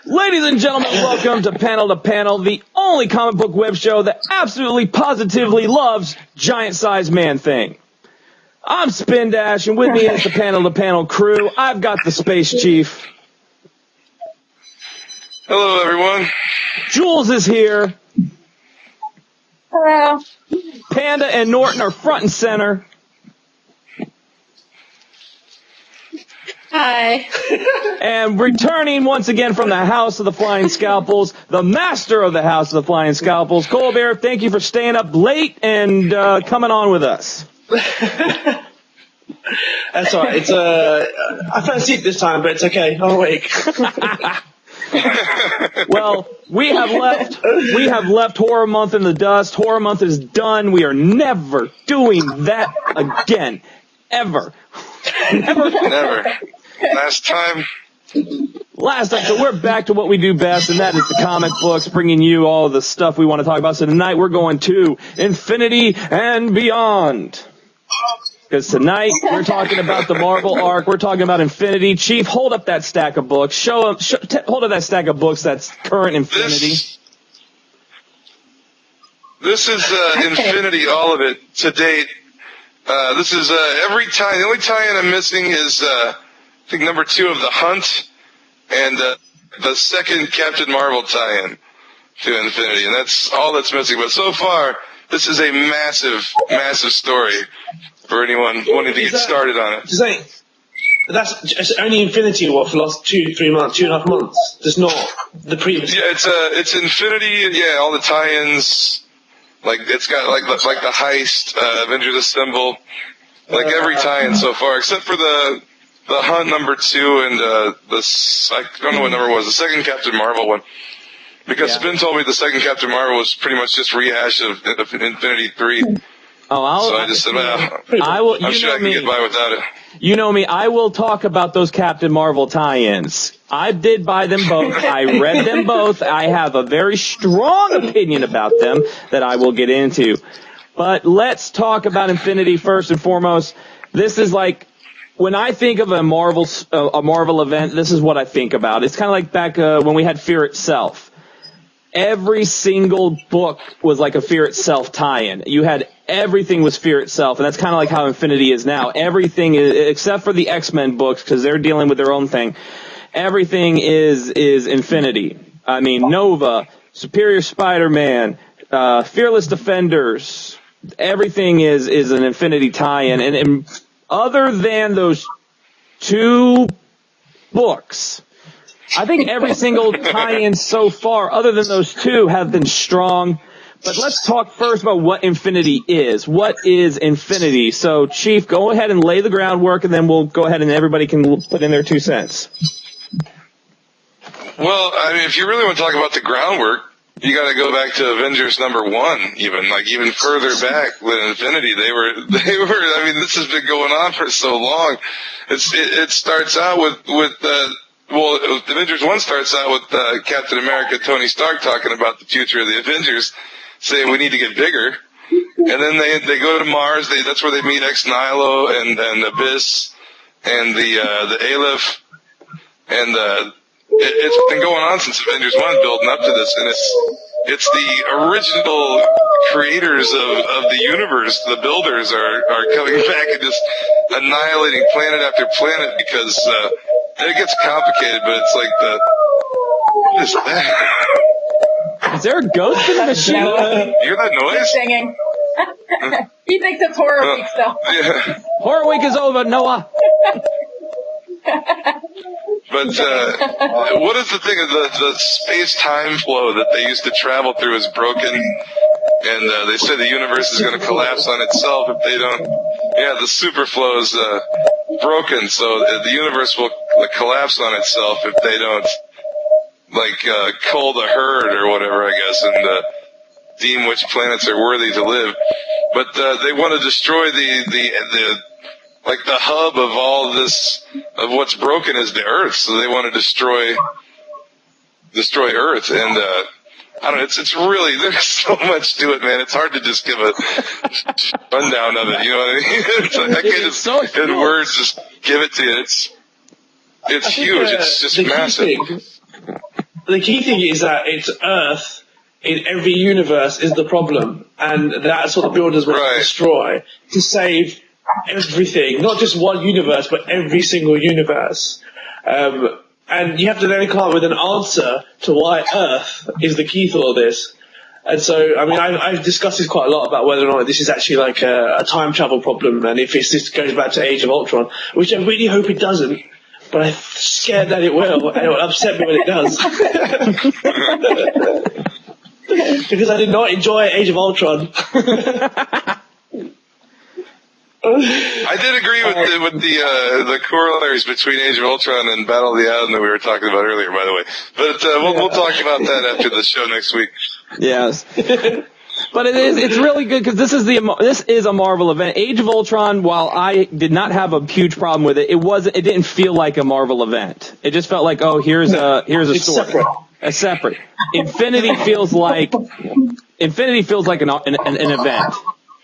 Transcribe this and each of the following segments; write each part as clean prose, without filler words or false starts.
Ladies and gentlemen, welcome to Panel, the only comic book web show that absolutely positively loves giant-sized man-thing. I'm Spin Dash, and with me is the Panel crew. I've got the Space Chief. Hello, everyone. Jules is here. Hello. Panda and Norton are front and center. Hi. And returning once again from the House of the Flying Scapels, the master of the House of the Flying Scapels, Kulbir, thank you for staying up late and coming on with us. That's all right. It's I fell asleep this time, but it's okay. I'm awake. Well, we have left Horror Month in the dust. Horror Month is done. We are never doing that again. Ever. Never. Last time. So we're back to what we do best, and that is the comic books, bringing you all the stuff we want to talk about. So tonight we're going to Infinity and Beyond. Because tonight we're talking about the Marvel arc. We're talking about Infinity. Chief, hold up that stack of books. Hold up that stack of books that's current Infinity. This is Infinity, all of it, to date. This is every tie. The only tie-in I'm missing is, I think, number 2 of The Hunt, and the second Captain Marvel tie-in to Infinity, and that's all that's missing. But so far, this is a massive, massive story for anyone wanting to get started on it. That's only Infinity, for the last 2-3 months, 2.5 months? Just not the previous. Yeah, it's Infinity. Yeah, all the tie-ins. Like it's got like the heist, Avengers Assemble, like every tie-in so far, except for the Hunt number 2 and I don't know what number it was, the second Captain Marvel one. Because Spin told me the second Captain Marvel was pretty much just rehash of Infinity 3. Oh, so I just said, well, I'm sure I can get by without it. You know me, I will talk about those Captain Marvel tie-ins. I did buy them both. I read them both. I have a very strong opinion about them that I will get into. But let's talk about Infinity first and foremost. This is like, when I think of a Marvel event, this is what I think about. It's kind of like back when we had Fear Itself. Every single book was like a Fear Itself tie-in. You had everything was Fear Itself, and that's kind of like how Infinity is now. Everything is, except for the X-Men books, because they're dealing with their own thing. Everything is Infinity. I mean, Nova, Superior Spider-Man, Fearless Defenders. Everything is an Infinity tie-in, and other than those 2 books, I think every single tie-in so far, other than those 2, have been strong. But let's talk first about what Infinity is. What is Infinity? So, Chief, go ahead and lay the groundwork, and then we'll go ahead and everybody can put in their 2 cents. Well, I mean, if you really want to talk about the groundwork, you got to go back to Avengers number 1, even further back than Infinity. They were. I mean, this has been going on for so long. It starts out with Avengers 1 starts out with Captain America, Tony Stark, talking about the future of the Avengers, saying we need to get bigger. And then they go to Mars. That's where they meet Ex Nihilo and Abyss and the Aleph. And it's been going on since Avengers 1, building up to this, and it's the original creators of the universe. The builders are coming back and just annihilating planet after planet because it gets complicated. But it's like what is that? Is there a ghost in the machine? You hear that noise? Singing. He thinks it's horror week still. Yeah. Horror week is over, Noah. But what is the thing of the space-time flow that they used to travel through is broken, and they say the universe is going to collapse on itself if they don't. Yeah, the superflow is broken, so the universe will collapse on itself if they don't, cull the herd or whatever, I guess, and deem which planets are worthy to live. But they want to destroy the hub of all this, of what's broken is the Earth, so they want to destroy Earth, and I don't know, it's really, there's so much to it, man. It's hard to just give a rundown of it, you know what I mean? I can't just, in words, just give it to you. It's huge, it's just massive. The key thing is that it's Earth in every universe is the problem, and that's what the builders want to destroy, to save everything, not just one universe, but every single universe. And you have to then come up with an answer to why Earth is the key to all this. And so, I mean, I've discussed this quite a lot about whether or not this is actually like a time travel problem, and if this goes back to Age of Ultron, which I really hope it doesn't, but I'm scared that it will, and it will upset me when it does. Because I did not enjoy Age of Ultron. I did agree with the corollaries between Age of Ultron and Battle of the Atom that we were talking about earlier, by the way. But we'll talk about that after the show next week. Yes. But it's really good because this is a Marvel event. Age of Ultron, while I did not have a huge problem with it, it didn't feel like a Marvel event. It just felt like, oh, here's a story. Separate. A separate. Infinity feels like an event.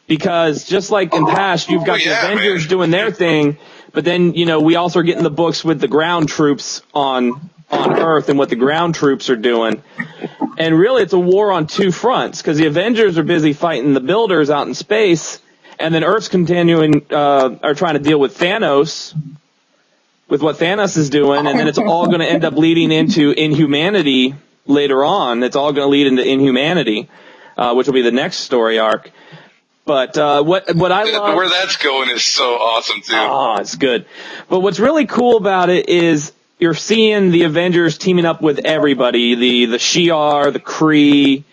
Because just like in past, you've got the Avengers doing their thing, but then, we also are getting the books with the ground troops on Earth and what the ground troops are doing. And really, it's a war on two fronts, because the Avengers are busy fighting the builders out in space, and then Earth's continuing, are trying to deal with Thanos, with what Thanos is doing, and then it's all going to end up leading into Inhumanity later on. It's all going to lead into Inhumanity, which will be the next story arc. But what I love, where that's going is so awesome too. Oh, it's good. But what's really cool about it is you're seeing the Avengers teaming up with everybody, the Shi'ar, the Kree.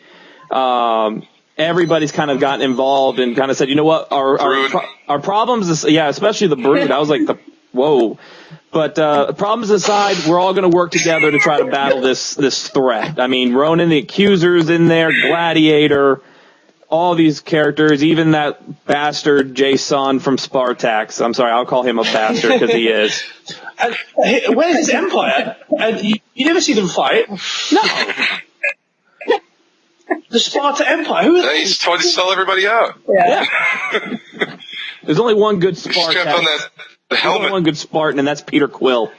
Everybody's kind of gotten involved and kind of said, you know what, our problems is, especially the Brood. I was like, whoa. But problems aside, we're all going to work together to try to battle this threat. I mean, Ronan the Accuser's in there, Gladiator. All these characters, even that bastard Jason from Spartax. I'm sorry, I'll call him a bastard because he is. And where's his empire? And you never see them fight. No. The Sparta Empire. Who is that? He's trying to sell everybody out. Yeah. There's only one good Spartan. Strap on that There's helmet. only one good Spartan, and that's Peter Quill.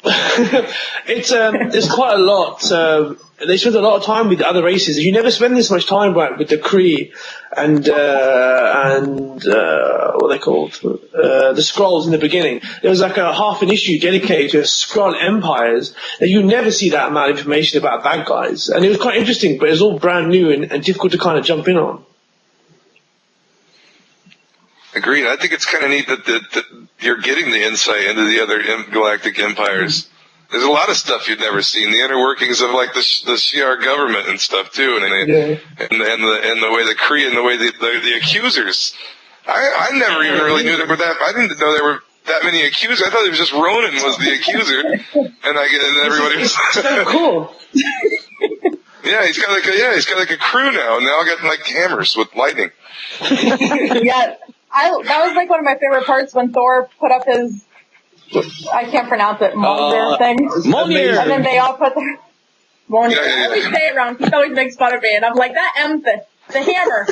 There's quite a lot. They spend a lot of time with the other races. You never spend this much time with the Kree and what are they called? The Skrulls in the beginning. There was like a half an issue dedicated to Skrull empires that you never see that amount of information about bad guys. And it was quite interesting, but it was all brand new and difficult to kind of jump in on. Agreed. I think it's kind of neat that you're getting the insight into the other galactic empires. There's a lot of stuff you've never seen. The inner workings of like the Shi'ar government and stuff too, and the way the Kree and the way the accusers. I never even really knew there were that. I didn't know there were that many accusers. I thought it was just Ronan was the accuser, and everybody was. Cool. Yeah, he's got like a crew now, and they all got like hammers with lightning. Yeah, that was like one of my favorite parts when Thor put up his. I can't pronounce it. Mjolnir thing. Mjolnir. And then they all put their Mjolnir. Yeah. I always say it wrong. He always makes fun of me, and I'm like, that M thing. the hammer.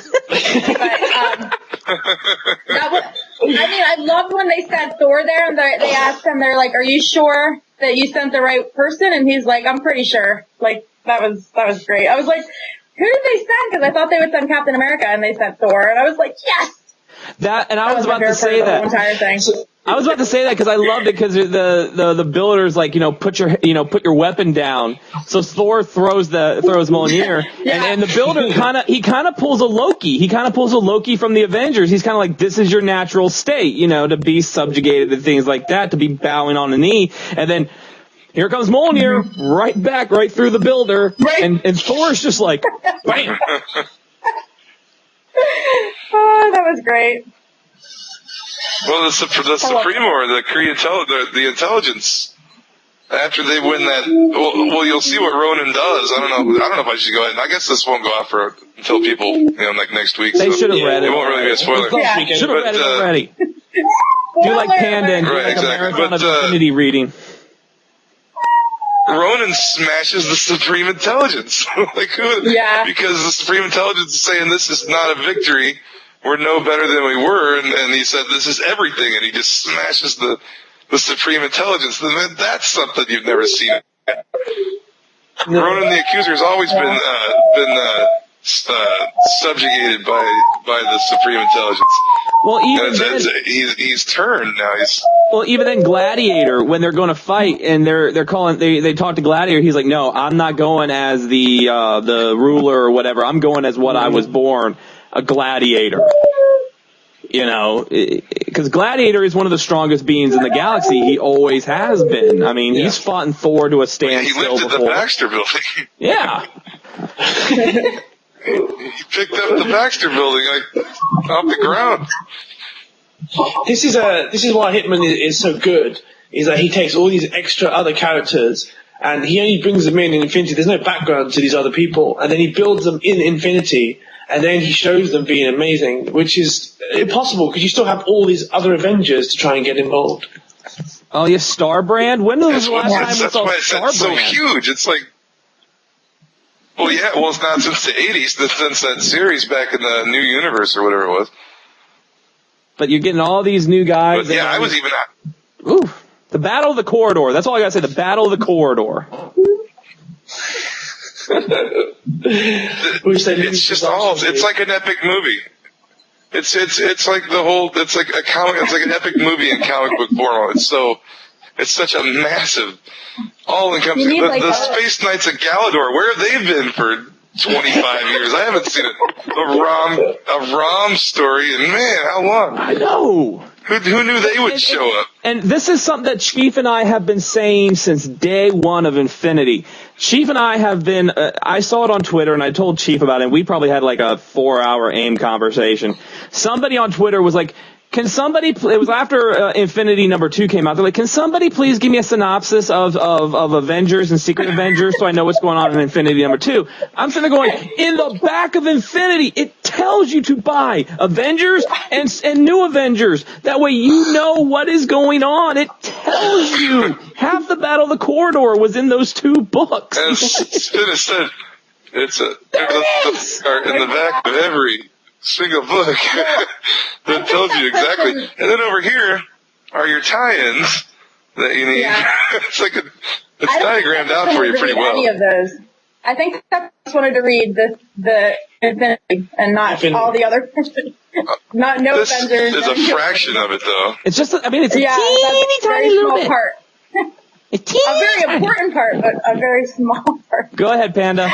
I loved when they sent Thor there, and they asked him, they're like, "Are you sure that you sent the right person?" And he's like, "I'm pretty sure." Like, that was great. I was like, who did they send? Because I thought they would send Captain America, and they sent Thor, and I was like, yes. I was about to say that. Entire thing. I was about to say that because I loved it because the builders like put your weapon down. So Thor throws Mjolnir, and the builder kind of pulls a Loki. He kind of pulls a Loki from the Avengers. He's kind of like, this is your natural state, to be subjugated to things like that, to be bowing on a knee, and then here comes Mjolnir right through the builder, and Thor's just like, bam. Oh, that was great. Well, the Supremo, or the intelligence, after they win that, well, you'll see what Ronan does. I don't know if I should go ahead. I guess this won't go out until people, like next week. They should have read it. It won't really be a spoiler. Yeah. Should have read it already. Do like Panda and do like a marathon of Infinity reading. Ronan smashes the Supreme Intelligence. Because the Supreme Intelligence is saying this is not a victory. We're no better than we were, and he said this is everything, and he just smashes the Supreme Intelligence. That's something you've never seen. Ronan the Accuser has always been subjugated by the Supreme Intelligence. Well, even he's turned now. Even then, Gladiator, when they're going to fight and they talk to Gladiator, he's like, no, I'm not going as the ruler or whatever. I'm going as what I was born. A gladiator, because Gladiator is one of the strongest beings in the galaxy. He always has been. I mean, he's fought in Thor to a standstill before. He lifted the Baxter Building. Yeah. He picked up the Baxter Building off the ground. This is why Hickman is so good. Is that he takes all these extra other characters and he only brings them in Infinity. There's no background to these other people, and then he builds them in Infinity. And then he shows them being amazing, which is impossible because you still have all these other Avengers to try and get involved. Oh, yeah, Starbrand? When was the last time we saw Starbrand? It's so huge. It's like, it's not since the 80s, since that series back in the New Universe or whatever it was. But you're getting all these new guys. But I was even out. Ooh, the Battle of the Corridor. That's all I got to say, the Battle of the Corridor. It's like an epic movie. It's like an epic movie in comic book form. It's such a massive, all-encompassing. The Space Knights of Galador, where have they been for 25 years? I haven't seen a Rom story in, man, how long? I know. Who knew they would show up? And this is something that Chief and I have been saying since day one of Infinity. Chief and I have been, I saw it on Twitter and I told Chief about it, and we probably had like a 4-hour AIM conversation. Somebody on Twitter was like, can somebody, it was after Infinity #2 came out, they're like, can somebody please give me a synopsis of Avengers and Secret Avengers so I know what's going on in Infinity #2? I'm sitting there going, in the back of Infinity, it tells you to buy Avengers and New Avengers. That way you know what is going on. It tells you. Half the Battle of the Corridor was in those 2 books. As Spinner said, it's in the back of every single book that tells you exactly. And then over here are your tie-ins that you need. Yeah. It's diagrammed out for you pretty well. Any of those. I think I just wanted to read the Infinity and not all the other. Not no this Avengers. Is a fraction of it though. It's just, it's a teeny tiny little bit. Part. A very important part, but a very small part. Go ahead, Panda.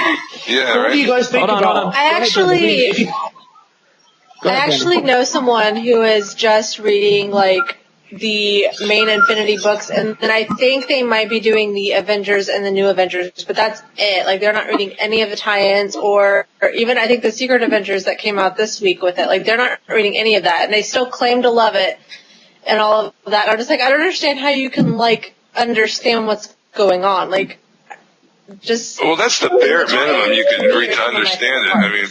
Yeah, What do you guys think about? Hold on. I actually know someone who is just reading the main Infinity books, and I think they might be doing the Avengers and the New Avengers, but that's it. They're not reading any of the tie-ins or even I think the Secret Avengers that came out this week with it. They're not reading any of that, and they still claim to love it and all of that. I'm just I don't understand how you can understand what's going on. Well, that's the bare minimum you can read to understand it. I mean.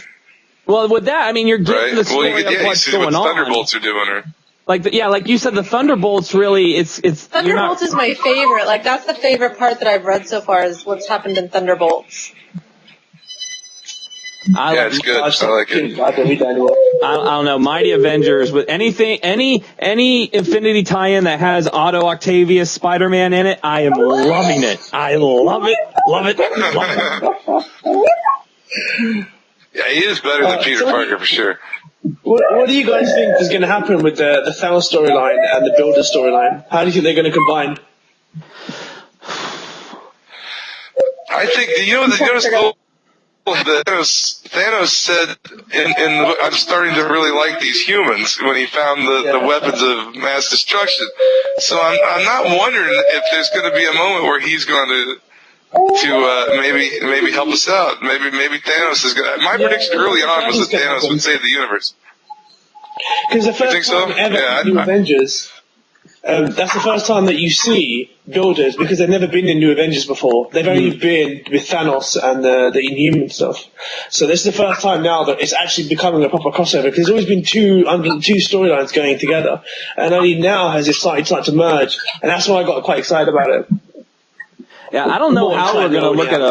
Well, with that, you're getting the story of what's going on. Thunderbolts are doing her. Like you said, the Thunderbolts really, it's. Thunderbolts is my favorite. That's the favorite part that I've read so far is what's happened in Thunderbolts. Yeah, it's good. I like it. I don't read that anymore. I don't know, Mighty Avengers with anything, any Infinity tie-in that has Otto Octavius Spider-Man in it, I am loving it. I love it, love it, love it. Yeah, he is better than Peter Parker for sure. What do you guys think is going to happen with the Thanos storyline and the Builder storyline? How do you think they're going to combine? I think Thanos said I'm starting to really like these humans when he found the weapons of mass destruction. So I'm not wondering if there's going to be a moment where he's going to maybe help us out. Maybe Thanos is going to. My prediction early on was that Thanos would save the universe. Because the first time ever in New Avengers, that's the first time that you see Builders, because they've never been in New Avengers before. They've only been with Thanos and the Inhuman stuff. So this is the first time now that it's actually becoming a proper crossover, because there's always been two storylines going together, and only now has it started to merge, and that's why I got quite excited about it. Yeah, I don't know how we're going to look at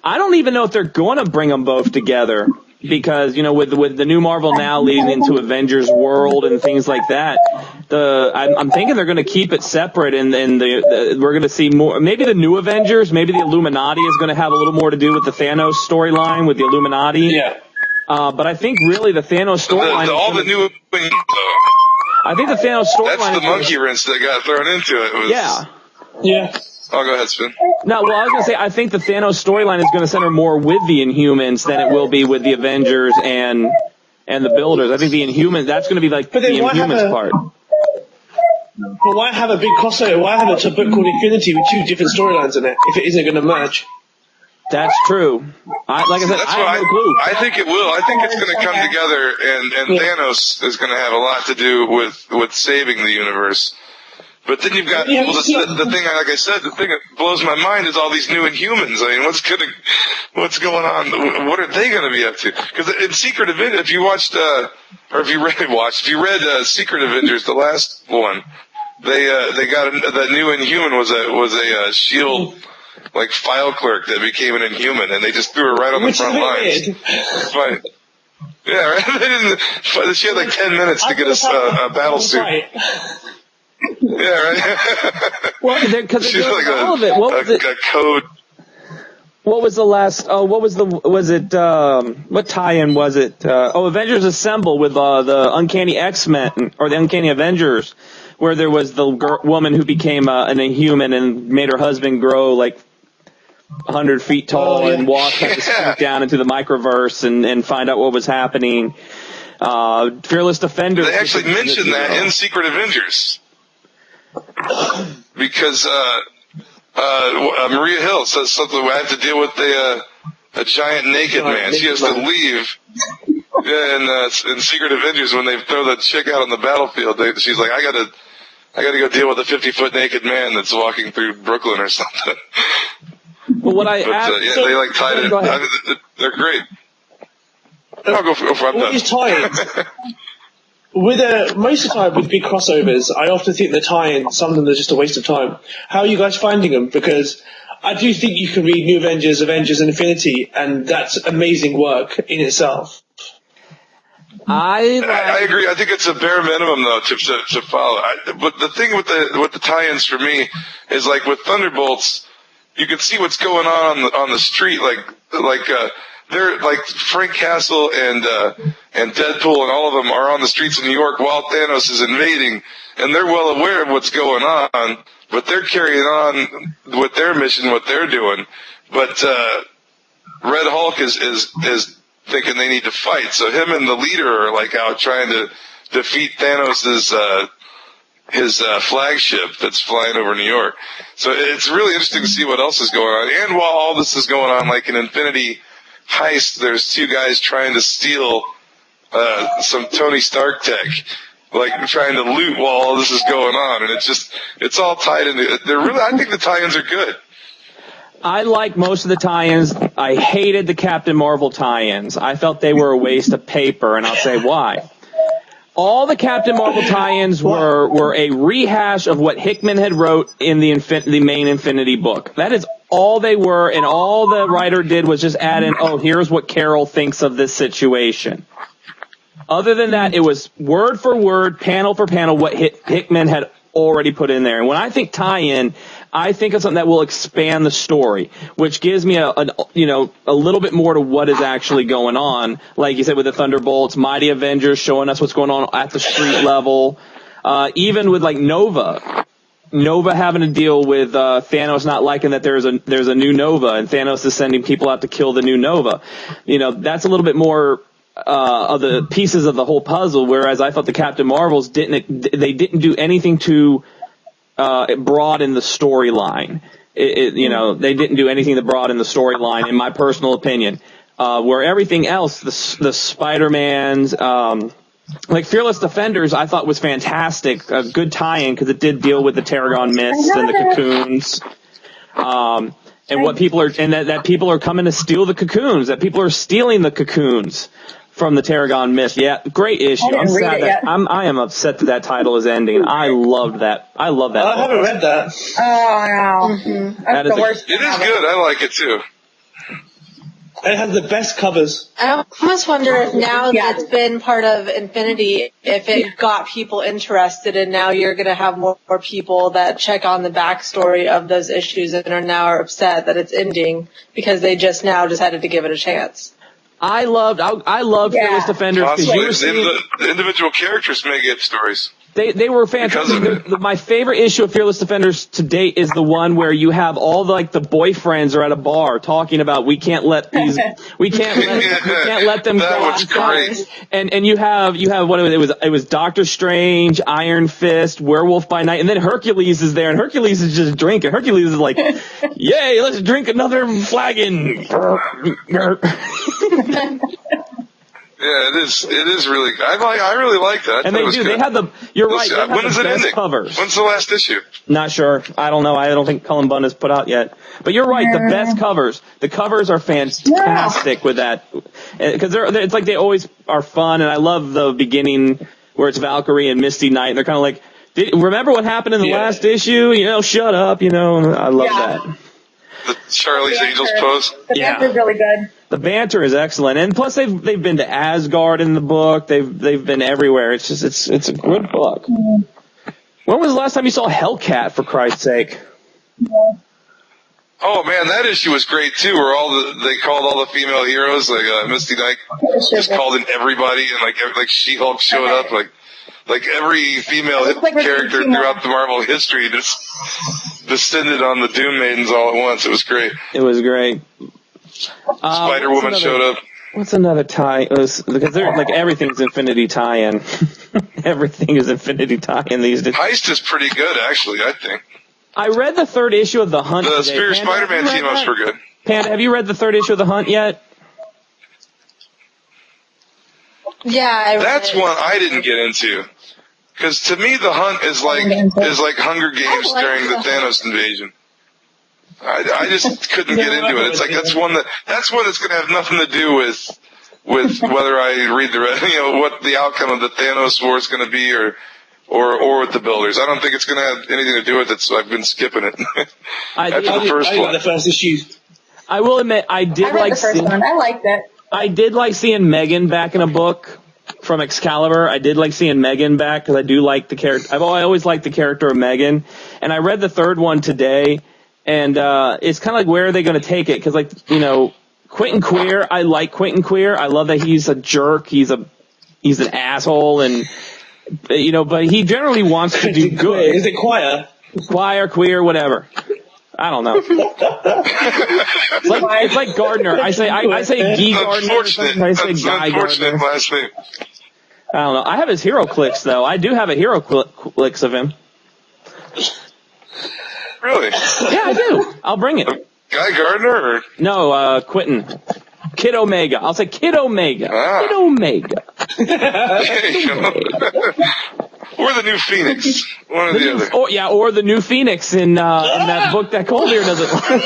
I don't even know if they're going to bring them both together, because with the new Marvel now leading into Avengers World and things like that, I'm thinking they're going to keep it separate, and we're going to see more. Maybe the new Avengers, maybe the Illuminati is going to have a little more to do with the Thanos storyline with the Illuminati. Yeah. But I think really the Thanos storyline. I think the Thanos storyline. That's the monkey wrench that got thrown into it. Yeah. Oh, go ahead, Spin. No, well, I was going to say, I think the Thanos storyline is going to center more with the Inhumans than it will be with the Avengers and the Builders. I think the Inhumans, that's going to be like the Inhumans part. But why have a big crossover? Why have a book called Infinity with two different storylines in it if it isn't going to merge? That's true. Like I said, I have no clue. I think it will. I think it's going to come together, and Thanos is going to have a lot to do with saving the universe. But then you've got the thing. Like I said, the thing that blows my mind is all these new Inhumans. I mean, what's going on? What are they going to be up to? Because in Secret Avengers, if you watched, or if you read Secret Avengers, the last one, they got that new Inhuman was a Shield like file clerk that became an Inhuman, and they just threw her right on the front lines. Right. Yeah, right. She had like 10 minutes to get a battle suit. Yeah, right. Well, because she's like all of it. What was it? A code. What was the last? Oh, what was what tie-in was it? Avengers Assemble with the Uncanny X-Men or the Uncanny Avengers, where there was the woman who became an Inhuman and made her husband grow like 100 feet tall and walk down into the microverse and find out what was happening. Fearless Defenders. They actually mentioned that in Secret Avengers. Because Maria Hill says something. I have to deal with a giant naked man. She has to leave. Yeah, in Secret Avengers, when they throw that chick out on the battlefield, she's like, I gotta go deal with a 50-foot naked man that's walking through Brooklyn or something. Well, what I asked, they like tied it. They're great. I'll go for I'm done. These tie-ins. Most of the time with big crossovers, I often think the tie-in, some of them are just a waste of time. How are you guys finding them? Because I do think you can read New Avengers, Avengers, and Infinity, and that's amazing work in itself. I agree. I think it's a bare minimum though to follow. But the thing with the tie-ins for me is like with Thunderbolts, you can see what's going on the street. They're like Frank Castle and Deadpool and all of them are on the streets of New York while Thanos is invading, and they're well aware of what's going on, but they're carrying on with their mission, what they're doing. But Red Hulk is thinking they need to fight, so him and the leader are like out trying to defeat Thanos's his flagship that's flying over New York. So it's really interesting to see what else is going on. And while all this is going on, like in Infinity Heist, there's two guys trying to steal some Tony Stark tech, like trying to loot while all this is going on, and it's all tied into. I think the tie-ins are good. I like most of the tie-ins. I hated the Captain Marvel tie-ins. I felt they were a waste of paper, and I'll say why. All the Captain Marvel tie-ins were a rehash of what Hickman had wrote in the main Infinity book. That is all they were, and all the writer did was just add in, oh, here's what Carol thinks of this situation. Other than that, it was word for word, panel for panel, what Hickman had already put in there. And when I think tie-in, I think of something that will expand the story, which gives me a little bit more to what is actually going on. Like you said, with the Thunderbolts, Mighty Avengers showing us what's going on at the street level. Even with like Nova having to deal with Thanos not liking that there's a new Nova, and Thanos is sending people out to kill the new Nova. That's a little bit more of the pieces of the whole puzzle, whereas I thought the Captain Marvels didn't do anything to broaden the storyline. They didn't do anything to broaden the storyline, in my personal opinion. Where everything else, the Spider-Mans, like Fearless Defenders, I thought was fantastic, a good tie-in, because it did deal with the Tarragon Mist and the cocoons. And what people are, and that people are coming to steal the cocoons, that people are stealing the cocoons from the Tarragon Mist. Yeah, great issue. I'm sad that I am upset that title is ending. I loved that. I love that. I haven't read that. Oh no, that's the worst. It is good. I like it too. It has the best covers. I almost wonder if now that it's been part of Infinity, if it got people interested, and now you're going to have more people that check on the backstory of those issues and are now upset that it's ending because they just now decided to give it a chance. I loved Fearless Defenders, because you were seeing the individual characters may get stories. They were fantastic. My favorite issue of Fearless Defenders to date is the one where you have all the boyfriends are at a bar talking about we can't let them that go was great. And you have what it was Doctor Strange, Iron Fist, Werewolf by Night, and then Hercules is there, and Hercules is just drinking. Hercules is like, yay, let's drink another flagon. Yeah, it is really good. I really like that. And they do. Good. They had you're right. They when is it ending? Covers. When's the last issue? Not sure. I don't know. I don't think Cullen Bunn has put out yet. But you're right. The best covers. The covers are fantastic with that. Because it's like they always are fun. And I love the beginning where it's Valkyrie and Misty Knight. And they're kind of like, remember what happened in the last issue? Shut up. I love that. The Charlie's Angels pose. The banter's really good. The banter is excellent, and plus they've been to Asgard in the book. They've been everywhere. It's just it's a good book. Mm-hmm. When was the last time you saw Hellcat, for Christ's sake? Oh man, that issue was great too. Where they called all the female heroes, like Misty Knight just called in everybody, and like She-Hulk showed up, like every female character throughout the Marvel history just descended on the Doom Maidens all at once. It was great. It was great. Spider-Woman showed up. What's another tie? Because they're everything's Infinity tie-in. Everything is Infinity tie-in these days. Heist is pretty good, actually, I think. I read the third issue of The Hunt. The Superior Spider-Man team-ups were good. Panda, have you read the third issue of The Hunt yet? Yeah, I read That's one I didn't get into. Because to me, The Hunt is like Hunger Games during the Thanos invasion. I just couldn't get into it. It's like that's one that's going to have nothing to do with whether I read what the outcome of the Thanos war is going to be or with the Builders. I don't think it's going to have anything to do with it. So I've been skipping it. After the first one, the first issue. I will admit, I read the first one. I liked it. I did like seeing Megan back in a book from Excalibur. I did like seeing Megan back because I do like the character. I always liked the character of Megan, and I read the third one today. And it's kind of like, where are they going to take it? Because, Quentin Queer, I like Quentin Queer. I love that he's a jerk. He's an asshole, and but he generally wants to do good. Is it Queer? Queer, whatever. I don't know. It's like Gardner. I say Guy Gardner. I say Guy Gardner. Last name. I don't know. I have his hero clicks though. I do have a hero clicks of him. Really? Yeah, I do. I'll bring it. Guy Gardner? Or? No, Quentin. Kid Omega. I'll say Kid Omega. Ah. Kid Omega. Or the new Phoenix. One or the other. Or the new Phoenix in that book that Kulbir doesn't like.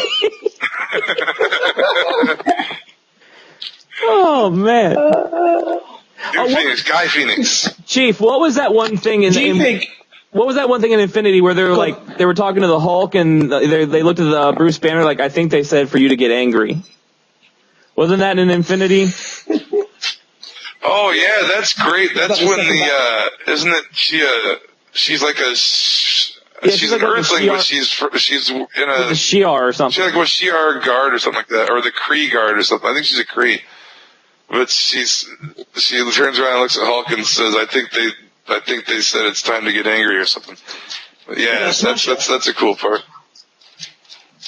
Oh, man. New Phoenix. Guy Phoenix. Chief, what was that one thing in Do you think What was that one thing in Infinity where they were talking to the Hulk and they looked at the Bruce Banner, like, I think they said for you to get angry. Wasn't that in Infinity? Oh yeah, that's great. That's when isn't it? She's like she's like an Earthling, but she's in a Shi'ar or something. She's like a Shi'ar guard or something like that, or the Kree guard or something. I think she's a Kree. But she turns around and looks at Hulk and says, I think they said it's time to get angry or something. But yeah, that's a cool part.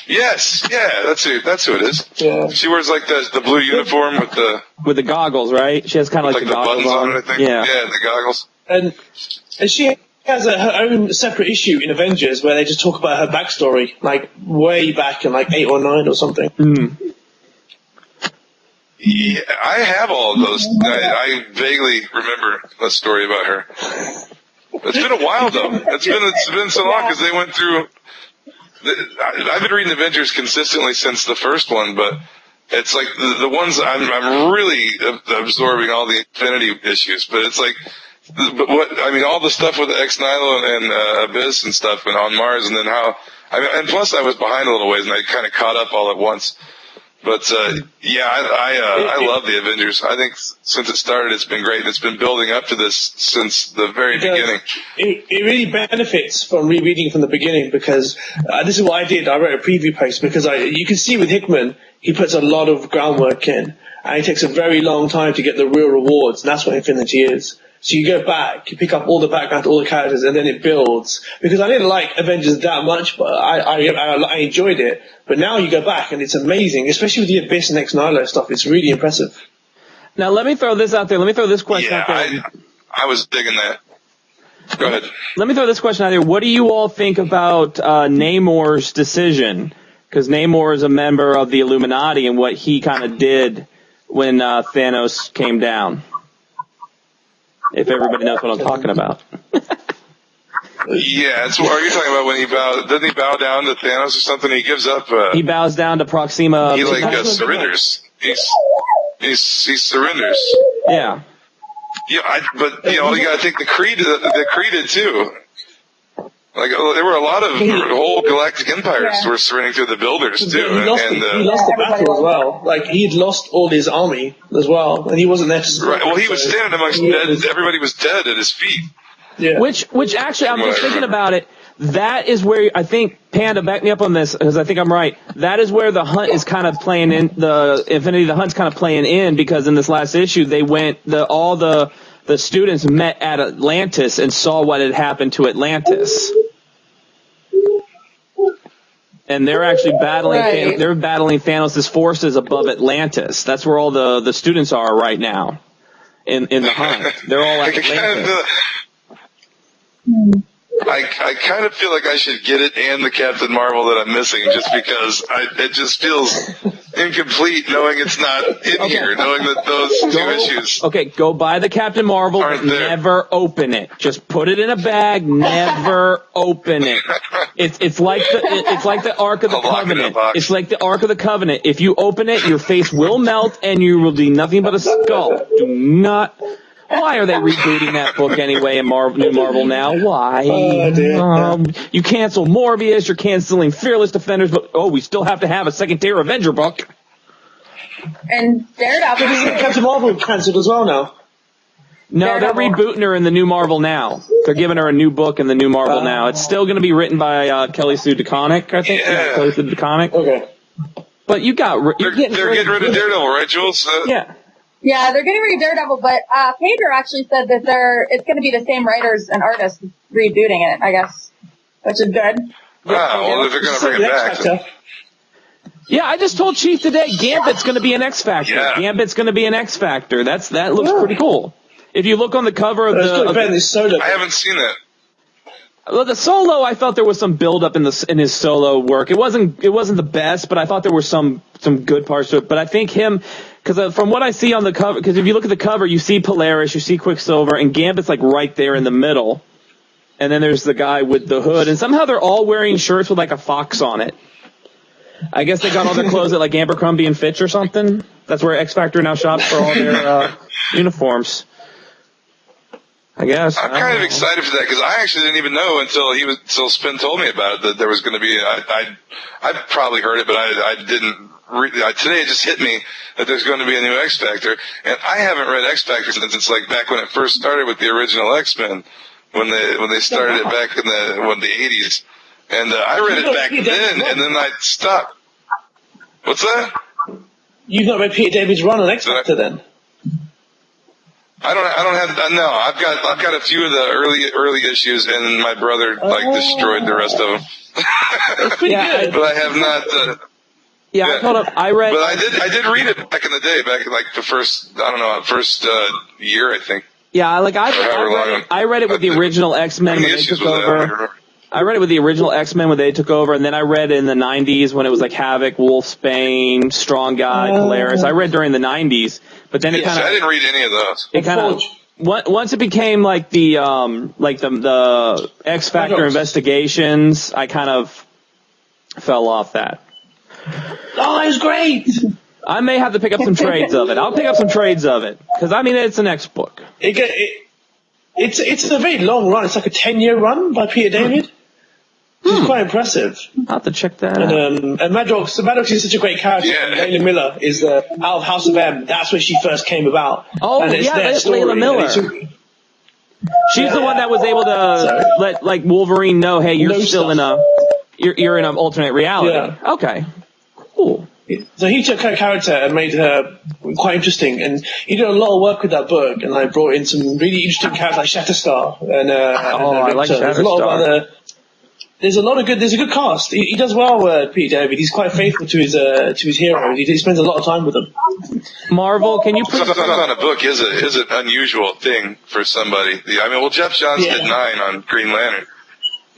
Yes, yeah, that's who it is. Yeah. She wears like the blue uniform with the goggles, right? She has kind of like the goggles buttons on it, I think. Yeah, the goggles. And she has her own separate issue in Avengers where they just talk about her backstory, like way back in like 8 or 9 or something. Mm. Yeah, I have all of those. I vaguely remember a story about her. It's been a while though. It's been so long because they went through. I've been reading Avengers consistently since the first one, but it's like the ones I'm really absorbing all the Infinity issues. But it's like, all the stuff with the Ex Nihilo and Abyss and stuff, and on Mars, and then and plus I was behind a little ways, and I kind of caught up all at once. But I love the Avengers. I think since it started, it's been great, and it's been building up to this since the very beginning. It really benefits from rereading from the beginning because this is what I did. I wrote a preview post because you can see with Hickman, he puts a lot of groundwork in, and it takes a very long time to get the real rewards, and that's what Infinity is. So you go back, you pick up all the background to all the characters, and then it builds. Because I didn't like Avengers that much, but I enjoyed it. But now you go back, and it's amazing, especially with the Abyss and Ex Nihilo stuff. It's really impressive. Now, let me throw this out there. Let me throw this question out there. I was digging that. Go ahead. Let me throw this question out there. What do you all think about Namor's decision? Because Namor is a member of the Illuminati, and what he kind of did when Thanos came down. If everybody knows what I'm talking about. Yeah, are you talking about when doesn't he bow down to Thanos or something? He gives up. He bows down to Proxima. He surrenders. He surrenders. Yeah. Yeah, but you gotta think the Kree did too. Like there were a lot of whole galactic empires were surrendering to the Builders too. He lost the battle as well. Like he'd lost all his army as well, and he wasn't there to support. Right. Well, he was standing amongst dead. Everybody was dead at his feet. Yeah. Which actually, I'm just thinking about it. That is where I think Panda, back me up on this because I think I'm right. That is where the Hunt is kind of playing in. The Infinity, the Hunt's kind of playing in because in this last issue they went all the students met at Atlantis and saw what had happened to Atlantis. And they're actually battling. Right. They're battling Thanos' forces above Atlantis. That's where all the students are right now, in the Hunt. They're all at Atlantis. I kind of feel like I should get it and the Captain Marvel that I'm missing just because it just feels incomplete knowing it's not in here, knowing that those two issues. Okay, go buy the Captain Marvel, but never open it. Just put it in a bag, never open it. It's like the Ark of the Covenant. It's like the Ark of the Covenant. If you open it, your face will melt and you will be nothing but a skull. Do not. Why are they rebooting that book anyway in New Marvel now? Why? You cancel Morbius, you're canceling Fearless Defenders, but we still have to have a secondary Avenger book. And Daredevil. Captain Marvel canceled as well now. No, they're rebooting her in the New Marvel now. They're giving her a new book in the New Marvel now. It's still going to be written by Kelly Sue DeConnick, I think. Yeah, Kelly Sue DeConnick. Okay. But you're getting rid of Daredevil, right, Jules? Yeah. Yeah, they're getting rid of Daredevil, but Pedro actually said that it's going to be the same writers and artists rebooting it, I guess, which is good. Well, if they're going to bring it back. Yeah, I just told Chief today, Gambit's going to be an X Factor. Yeah. Gambit's going to be an X Factor. That looks pretty cool. If you look on the cover of I haven't seen that. Well, the Solo, I felt there was some build up in his solo work. It wasn't the best, but I thought there were some good parts to it. But I think because from what I see on the cover, because if you look at the cover, you see Polaris, you see Quicksilver, and Gambit's like right there in the middle. And then there's the guy with the hood, and somehow they're all wearing shirts with like a fox on it. I guess they got all their clothes at like Abercrombie and Fitch or something. That's where X Factor now shops for all their uniforms. I guess. I'm kind of excited for that because I actually didn't even know until Spin told me about it that there was going to be. I probably heard it, but I didn't. Today it just hit me that there's going to be a new X Factor, and I haven't read X Factor since it's like back when it first started with the original X-Men, when they started it back in the 80s, and I read it back then, and then I stopped. What's that? You've not read Peter David's run on X Factor then? I don't have no. I've got a few of the early issues, and my brother destroyed the rest of them. It's pretty good. But I have not. Yeah, I read. But I did read it back in the day, back in like the first year, I think. Yeah, I read it with the original X-Men when they took over. I read it with the original X-Men when they took over, and then I read in the 90s when it was like Havoc, Wolfsbane, Strong Guy, Polaris. I read during the 90s, but then it I didn't read any of those. It kind of once it became like the X Factor investigations, I kind of fell off that. Oh, it was great. I may have to pick up some trades of it. I'll pick up some trades of it because I mean it's an X book. It's a very long run. It's like a 10-year run by Peter David. Which is quite impressive. I'll have to check that out. And Madrox is such a great character. Yeah. Layla Miller is out of House of M. That's where she first came about. Oh, and it's their story. Layla Miller. She's the one that was able to let like Wolverine know, hey, you're still in you're in an alternate reality. Yeah. Okay. Cool. So he took her character and made her quite interesting, and he did a lot of work with that book, and I brought in some really interesting characters like Shatterstar. I like Shatterstar. There's a good cast. He does well, Peter David. He's quite faithful to his heroes. He spends a lot of time with them. Marvel, can you put on a book is an unusual thing for somebody. I mean, Jeff Johns did 9 on Green Lantern.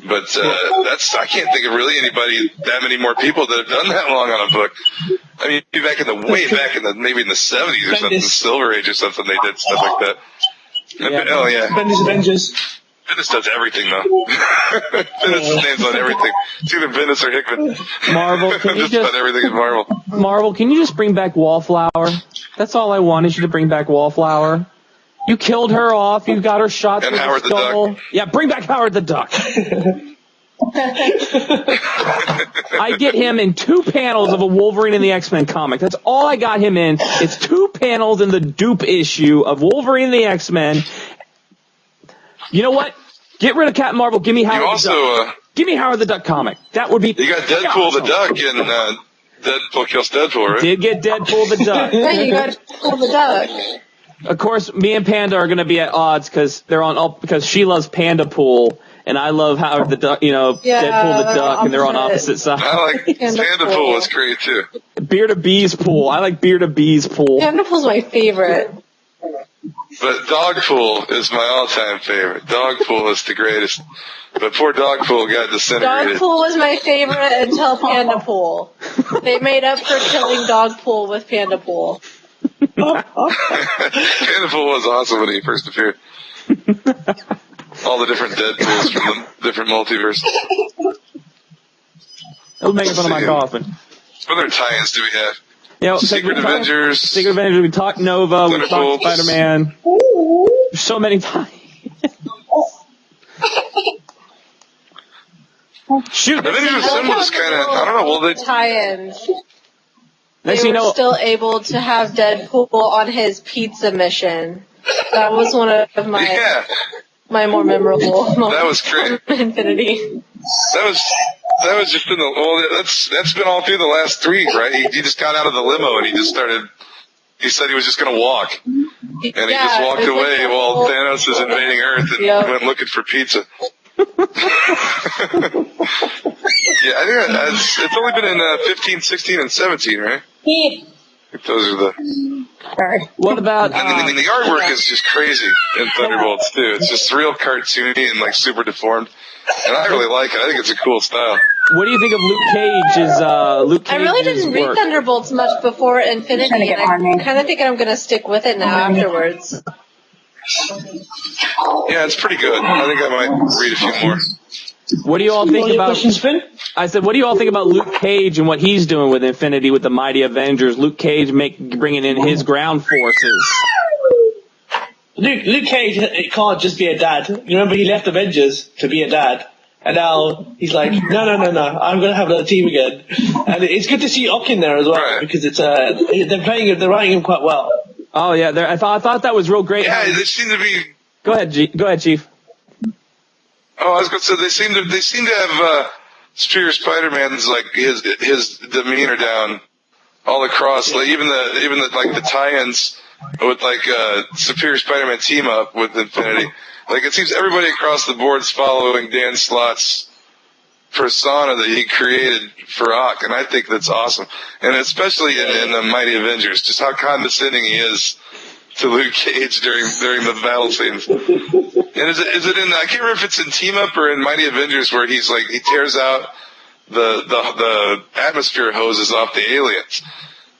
But I can't think of really that many more people that have done that long on a book. I mean, maybe in the 70s or something, Silver Age or something, they did stuff like that. Bendis Avengers. Bendis does everything, though. Bendis' name's on everything. It's either Bendis or Hickman. Marvel, can you just about everything is Marvel. Marvel, can you just bring back Wallflower? That's all I wanted you to bring back Wallflower. You killed her off. You got her shot through the skull. Yeah, bring back Howard the Duck. I get him in 2 panels of a Wolverine in the X-Men comic. That's all I got him in. It's 2 panels in the dupe issue of Wolverine and the X-Men. You know what? Get rid of Captain Marvel. Give me Howard the Duck. Give me Howard the Duck comic. That would be. You got Deadpool the Duck and Deadpool kills Deadpool, right? Did get Deadpool the Duck. Yeah, you got Deadpool the Duck. Of course, me and Panda are going to be at odds because because she loves Panda Pool and I love Howard the Duck, Deadpool the Duck, and they're on opposite sides. I like Panda Pool is great too. Beard of Bees Pool. I like Beard of Bees Pool. Panda Pool's my favorite. But Dog Pool is my all-time favorite. Dog Pool is the greatest. But poor Dog Pool got disintegrated. Dog Pool was my favorite until Panda Pool. They made up for killing Dog Pool with Panda Pool. Panda Pool was awesome when he first appeared. All the different Deadpools from the different multiverse. That was making fun of my coffin. What other tie-ins do we have? Secret Avengers. Secret Avengers. We talked Nova. We talked Spider-Man. There's so many tie-ins. Shoot. Avengers Assemble is kind of, I don't know, well, tie-ins. They were still able to have Deadpool on his pizza mission. That was one of my more memorable moments. That was great. Infinity. That was just that's been all through the last 3, right? He just got out of the limo and he said he was just going to walk. And he just walked away while Thanos is invading Earth and went looking for pizza. I think it's only been in 15, 16, and 17, right? Those are the. What about? And the artwork is just crazy in Thunderbolts too. It's just real cartoony and like super deformed, and I really like it. I think it's a cool style. What do you think of Luke Cage's? I really didn't read Thunderbolts much before Infinity, and I'm kind of thinking I'm going to stick with it now afterwards. Yeah, it's pretty good. I think I might read a few more. What do you all think about? Questions, Finn? I said, what do you all think about Luke Cage and what he's doing with Infinity with the Mighty Avengers? Luke Cage bringing in his ground forces. Luke Cage, it can't just be a dad. You remember he left Avengers to be a dad, and now he's like, no, I'm going to have another team again. And it's good to see Ock in there as well, because it's they're writing him quite well. Oh yeah, I thought that was real great. Yeah, they seem to be. Go ahead, Chief. Oh, I was going to say they seem to have Superior Spider-Man's like his demeanor down all across, like even the like the tie-ins with like Superior Spider-Man team up with Infinity. Like it seems everybody across the board's following Dan Slott's persona that he created for Ock, and I think that's awesome. And especially in the Mighty Avengers, just how condescending he is to Luke Cage during the battle scenes. And is it in I can't remember if it's in Team Up or in Mighty Avengers where he tears out the atmosphere hoses off the aliens.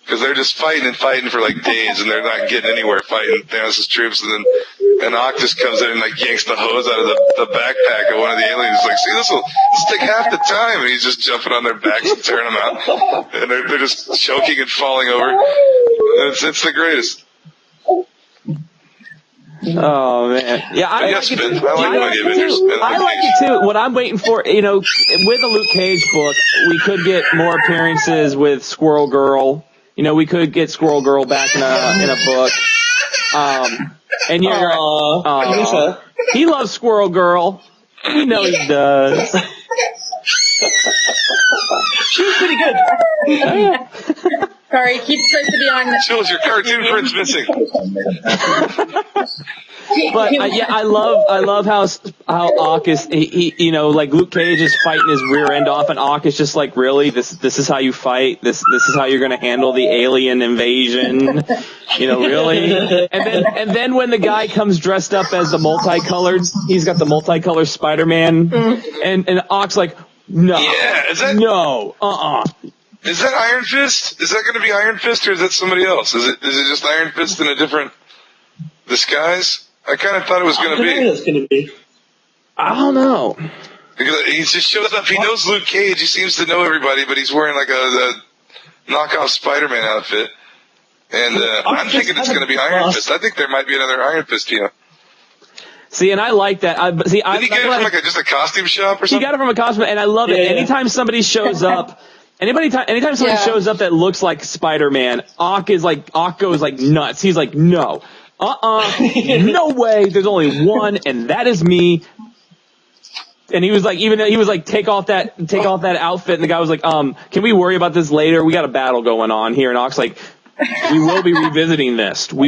Because they're just fighting for like days, and they're not getting anywhere fighting Thanos' troops, and Ock just comes in and like yanks the hose out of the backpack of one of the aliens. He's like, see, this will take half the time, and he's just jumping on their backs and tearing them out, and they're just choking and falling over. It's the greatest. Oh man, yeah, I like it too. I like it too. What I'm waiting for, with a Luke Cage book, we could get more appearances with Squirrel Girl. We could get Squirrel Girl back in a book. And he loves Squirrel Girl. We know he does. She was pretty good. Sorry, keep supposed to be on. Jules, your cartoon friend's missing. But I love how Ock is. He like Luke Cage is fighting his rear end off, and Ock is just like, really, this is how you fight. This is how you're going to handle the alien invasion. Really. And then when the guy comes dressed up as the multicolored, he's got the multicolored Spider-Man, and Ock's like, no, no, Is that Iron Fist? Is that going to be Iron Fist, or is that somebody else? Is it just Iron Fist in a different disguise? I kind of thought it was going to be. It's going to be. I don't know. Because he just shows up. He knows Luke Cage. He seems to know everybody, but he's wearing like a knockoff Spider-Man outfit. And I'm thinking it's going to be Iron Fist. I think there might be another Iron Fist team. See, and I like that. Did he get it from just a costume shop or something? He got it from a costume, and I love it. Anytime somebody shows up, anytime somebody shows up that looks like Spider-Man, Ock goes like nuts. He's like, no, no way. There's only one, and that is me. And he was like, take off that outfit, and the guy was like, can we worry about this later? We got a battle going on here, and Ock's like, we will be revisiting this. Well,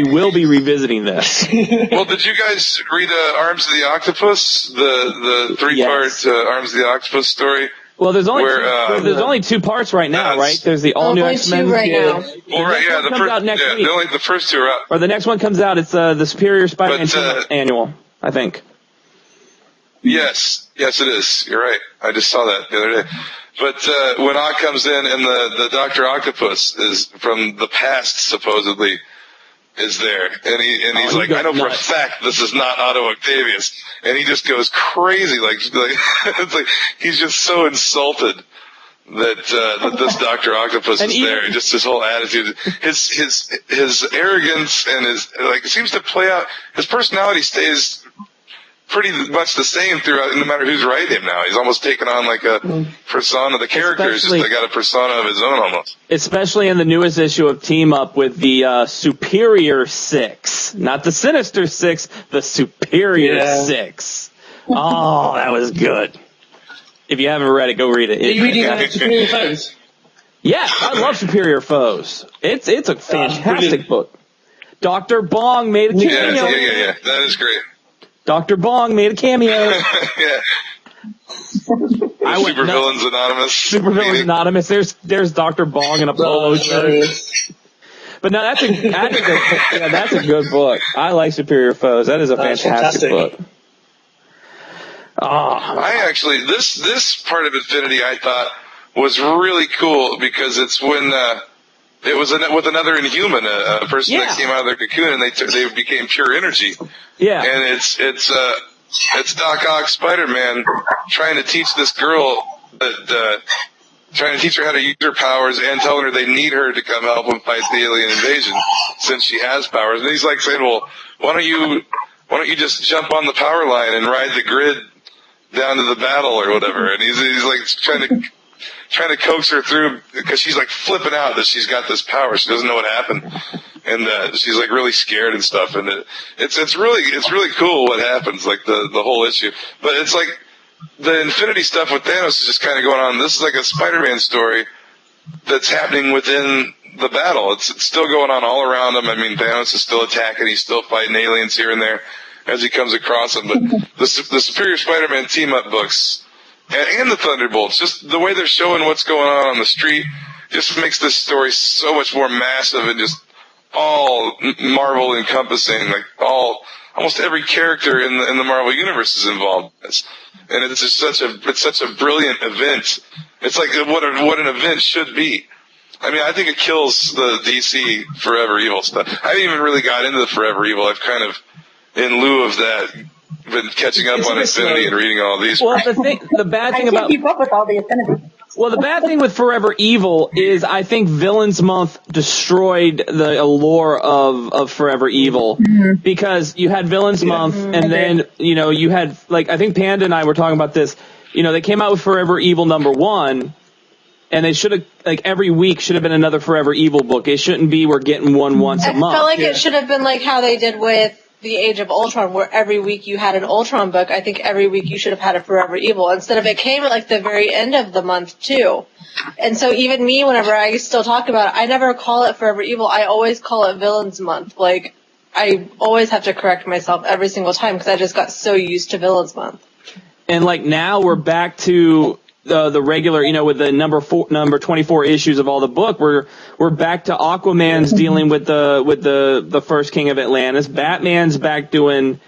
did you guys read Arms of the Octopus, the 3-part Arms of the Octopus story? Well, there's only 2 parts right now, right? There's the all new X-Men. Right now. Well, right, yeah, the first 2 are out. Or the next one comes out. It's the Superior Spider-Man annual, I think. Yes, it is. You're right. I just saw that the other day. But when Ock comes in, and the Dr. Octopus is from the past, supposedly, is there, and he's like, I know for a fact this is not Otto Octavius, and he just goes crazy, like it's like he's just so insulted that this Dr. Octopus is there, and just his whole attitude, his arrogance, and it seems to play out. His personality stays pretty much the same throughout, no matter who's writing him now. He's almost taken on like a persona. The character is just got a persona of his own almost. Especially in the newest issue of Team Up with the Superior Six. Not the Sinister Six, the Superior Six. Oh, that was good. If you haven't read it, go read it. Are you reading Superior Foes? Yeah, I love Superior Foes. It's a fantastic book. Dr. Bong made a cameo. Yeah. That is great. Dr. Bong made a cameo. Yeah. Supervillains Anonymous. Supervillains Anonymous. There's Dr. Bong in a polo shirt. But no, that's a good book. I like Superior Foes. That is a fantastic book. I actually this part of Infinity I thought was really cool because it's when it was with another Inhuman, a person that came out of their cocoon, and they became pure energy. Yeah. And it's Doc Ock Spider-Man trying to teach this girl that trying to teach her how to use her powers and telling her they need her to come help them fight the alien invasion since she has powers. And he's like saying, well, why don't you just jump on the power line and ride the grid down to the battle or whatever? And he's like trying to coax her through because she's like flipping out that she's got this power. She doesn't know what happened. And she's like really scared and stuff. And it's really cool what happens, like the whole issue. But it's like the Infinity stuff with Thanos is just kind of going on. This is like a Spider-Man story that's happening within the battle. It's still going on all around him. I mean, Thanos is still attacking. He's still fighting aliens here and there as he comes across them. But the Superior Spider-Man team-up books and the Thunderbolts, just the way they're showing what's going on the street, just makes this story so much more massive and just all Marvel encompassing. Like almost every character in the Marvel universe is involved in this. And it's just such a brilliant event. It's like what an event should be. I mean, I think it kills the DC Forever Evil stuff. I haven't even really got into the Forever Evil. I've kind of, in lieu of that, been catching up on Infinity and reading all these. Well, the bad thing I about can't keep up with all the Infinity. Well, the bad thing with Forever Evil is I think Villains Month destroyed the allure of Forever Evil because you had Villains Month and then, you had, like, I think Panda and I were talking about this, they came out with Forever Evil #1 and they should have, like, every week should have been another Forever Evil book. It shouldn't be we're getting one once a month. I felt like it should have been like how they did with the Age of Ultron, where every week you had an Ultron book. I think every week you should have had a Forever Evil. Instead of it came at like the very end of the month too. And so even me, whenever I still talk about it, I never call it Forever Evil. I always call it Villains Month. Like, I always have to correct myself every single time because I just got so used to Villains Month. And like now we're back to the regular, with the number 24 issues of all the book, we're back to Aquaman's dealing with the first King of Atlantis. Batman's back doing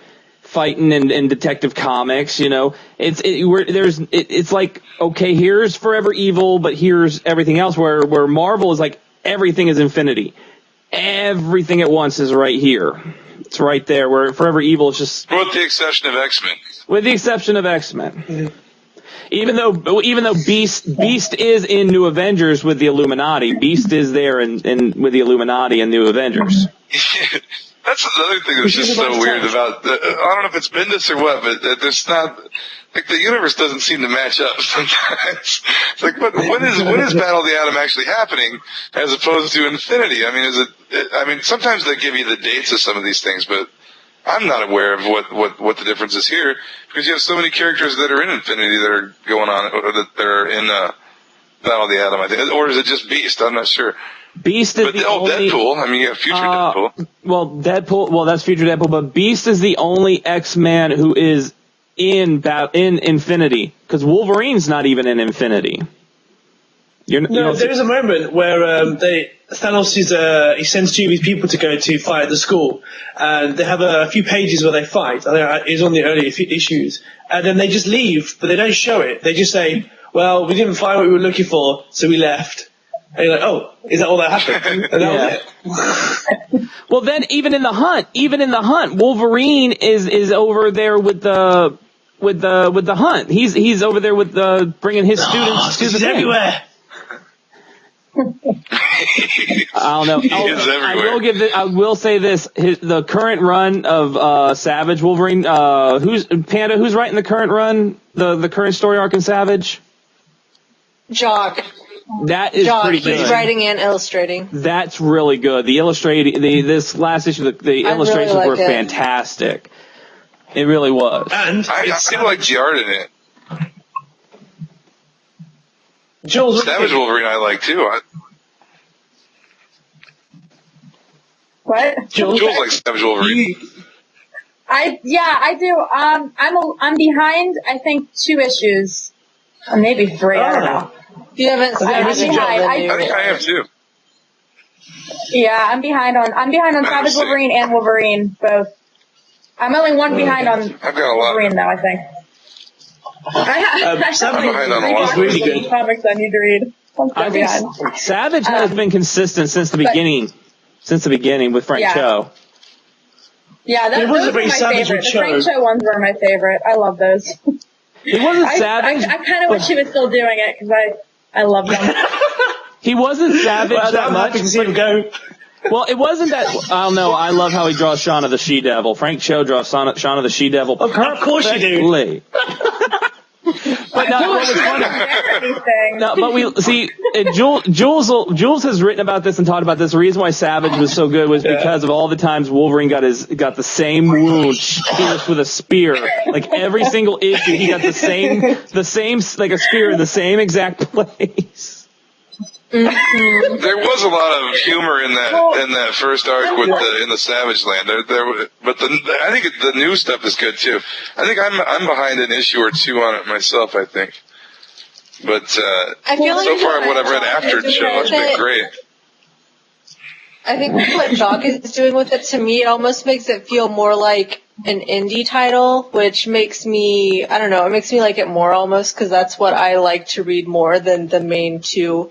fighting and Detective Comics. It's like, okay, here's Forever Evil, but here's everything else. Where Marvel is like everything is Infinity, everything at once is right here. It's right there. Where Forever Evil is just with the exception of X-Men. With the exception of X-Men. Even though Beast is in New Avengers with the Illuminati, Beast is there in with the Illuminati and New Avengers. That's another thing that's just so weird about. I don't know if it's Bendis or what, but there's not like the universe doesn't seem to match up sometimes. It's like, when is Battle of the Atom actually happening as opposed to Infinity? I mean, sometimes they give you the dates of some of these things, but I'm not aware of what the difference is here because you have so many characters that are in Infinity that are going on, or that are in Battle of the Atom, I think. Or is it just Beast? I'm not sure. Beast is the only... Deadpool. I mean, you have future Deadpool. Well, that's future Deadpool, but Beast is the only X-Man who is in Infinity because Wolverine's not even in Infinity. There is a moment where Thanos he sends two of his people to go to fight at the school, and they have a few pages where they fight. I think it's on the early issues, and then they just leave, but they don't show it. They just say, "Well, we didn't find what we were looking for, so we left." And you're like, "Oh, is that all that happened?" And that was it. Well, then even in the hunt, Wolverine is over there with the hunt. He's over there with bringing his students to the thing. Everywhere. I don't know. I will say this: the current run of Savage Wolverine. Who's writing the current run? The current story arc in Savage. Jock. That is pretty good. He's writing and illustrating. That's really good. This last issue, the illustrations were fantastic. It really was. And I like the art in it. Savage Wolverine I like too. What? Jules likes Savage Wolverine. I do. I'm behind. I think 2 issues, or maybe 3. I don't know. You haven't seen I think I have too. Yeah, I'm behind on Savage Wolverine and Wolverine both. I'm only one behind on Wolverine though. I think. I'm behind on a lot. Really good comics I need to read. I think Savage has been consistent since the beginning. Since the beginning with Frank Cho. Yeah, those were my favorite. The Frank Cho ones were my favorite. I love those. He wasn't Savage. I kind of wish he was still doing it because I love them. He wasn't savage that I'm much. happy to see him go. Well, it wasn't that. I don't know. I love how he draws Shaun of the She-Devil. Frank Cho draws Shaun of the She-Devil. Of course you do. perfectly. But no, what was funny? Anything. No, but we see. Jules has written about this and talked about this. The reason why Savage was so good was because of all the times Wolverine got the same wound pierced with a spear. Like every single issue, he got the same like a spear in the same exact place. There was a lot of humor in that first arc with in the Savage Land. But I think the new stuff is good too. I think I'm behind an issue or two on it myself. I think, but I feel like so far what I've read after the show has been great. I think what Doc is doing with it, to me, it almost makes it feel more like an indie title, which makes me, I don't know, it makes me like it more almost, because that's what I like to read more than the main two.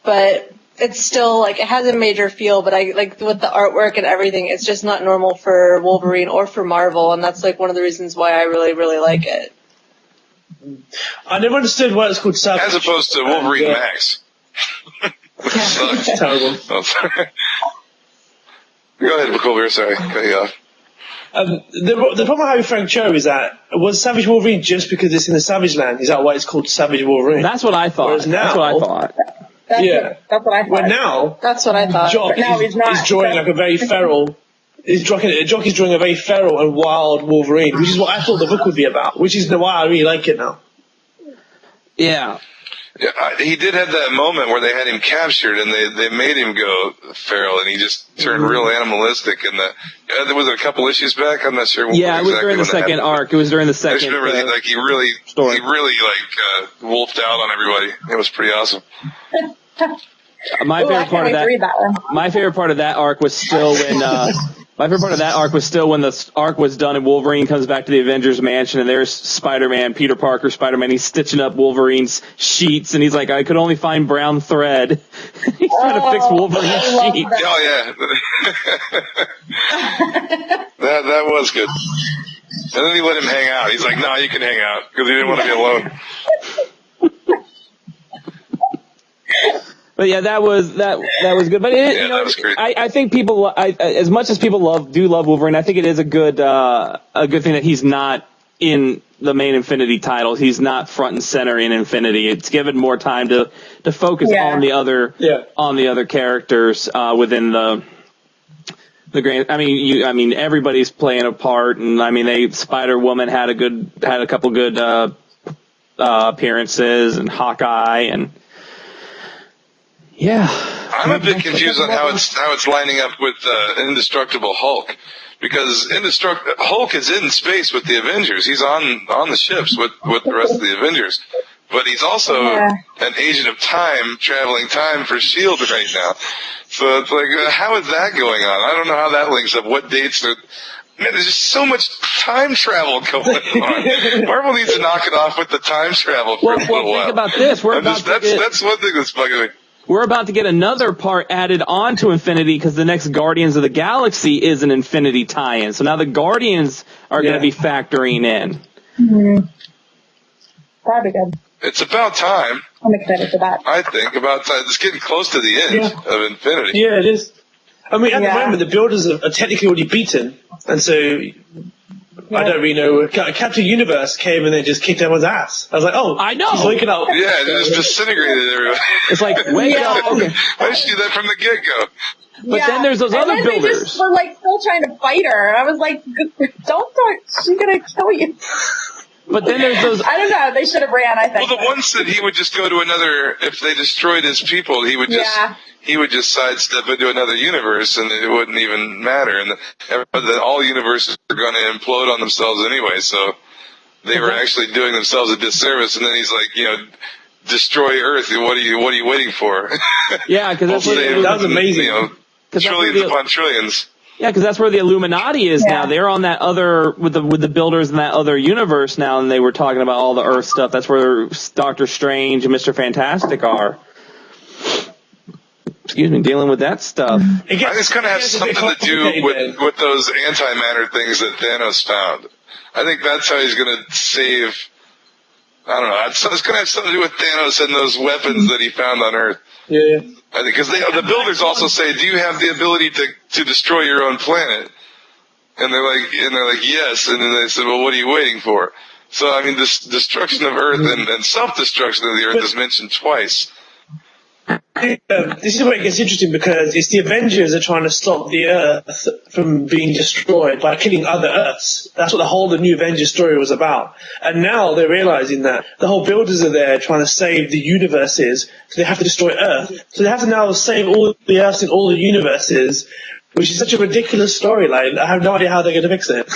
But it's still, like, it has a major feel, but I, like, with the artwork and everything, it's just not normal for Wolverine or for Marvel, and that's, like, one of the reasons why I really, really like it. I never understood why it's called Savage. As opposed to Wolverine Max. It's terrible. Oh, sorry. Go ahead, Kulbir, sorry. Cut you off. The problem I have with Frank Cho is that, was Savage Wolverine just because it's in the Savage Land? Is that why it's called Savage Wolverine? That's what I thought. Whereas now, that's what I thought. That's what I thought. Well, now, That's what I thought. Jock now he's not. is drawing like a very feral. Jock is drawing a very feral and wild Wolverine, which is what I thought the book would be about. Which is why I really like it now. Yeah. Yeah, he did have that moment where they had him captured and they made him go feral and he just turned real animalistic. And there was a couple issues back. I'm not sure. Yeah, it was during the second arc. It was during the second. I just remember like he really wolfed out on everybody. It was pretty awesome. My favorite part of that arc was still when. My favorite part of that arc was still when the arc was done and Wolverine comes back to the Avengers mansion and there's Spider-Man, Peter Parker, Spider-Man. He's stitching up Wolverine's sheets and he's like, I could only find brown thread. He's trying to fix Wolverine's sheets. Oh yeah, that was good. And then he let him hang out. He's like, no, you can hang out because he didn't want to be alone. But yeah, that was good. But that was great. I think people, as much as people love Wolverine, I think it is a good thing that he's not in the main Infinity titles. He's not front and center in Infinity. It's given more time to focus on the other characters within the grand. I mean, everybody's playing a part, and I mean, Spider-Woman had a couple good appearances, and Hawkeye and. Yeah, I'm a bit confused on how it's lining up with Indestructible Hulk, because Hulk is in space with the Avengers. He's on the ships with the rest of the Avengers, but he's also an agent of time, traveling time for S.H.I.E.L.D. right now. So it's like, how is that going on? I don't know how that links up. What dates are? Man, there's just so much time travel going on. Marvel needs to knock it off with the time travel for a little while. Think about this. That's one thing that's bugging me. We're about to get another part added on to Infinity because the next Guardians of the Galaxy is an Infinity tie-in. So now the Guardians are going to be factoring in. Mm-hmm. That'd be good. It's about time. I'm excited for that. I think about time. It's getting close to the end of Infinity. Yeah, it is. I mean, at the moment, the builders are technically already beaten, and so I don't really know. Captain Universe came and they just kicked everyone's ass. I was like, oh, I know. He's waking up. Yeah, it just disintegrated everybody. It's like, wake up. Okay. I should do that from the get-go. But then there's those other builders. They just were like still trying to fight her. I was like, don't talk. She's gonna kill you. But then there's those. I don't know. They should have ran. I think. Well, the one said he would just go to another. If they destroyed his people, he would just sidestep into another universe, and it wouldn't even matter. And then all universes are going to implode on themselves anyway. So they were actually doing themselves a disservice. And then he's like, destroy Earth. What are you waiting for? Yeah, because that was amazing. Trillions upon trillions. Yeah, because that's where the Illuminati is now. They're on that other with the builders in that other universe now, and they were talking about all the Earth stuff. That's where Doctor Strange and Mr. Fantastic are. Excuse me, dealing with that stuff. I think it's going to have something to do with those antimatter things that Thanos found. I think that's how he's going to save I don't know. It's going to have something to do with Thanos and those weapons that he found on Earth. Yeah. I think because the builders also say, "Do you have the ability to destroy your own planet?" And they're like, "Yes." And then they said, "Well, what are you waiting for?" So I mean, this destruction of Earth and self-destruction of the Earth is mentioned twice. This is where it gets interesting because it's the Avengers that are trying to stop the Earth from being destroyed by killing other Earths. That's what the whole the new Avengers story was about. And now they're realizing that the whole builders are there trying to save the universes, so they have to destroy Earth. So they have to now save all the Earths in all the universes, which is such a ridiculous storyline. I have no idea how they're going to fix it.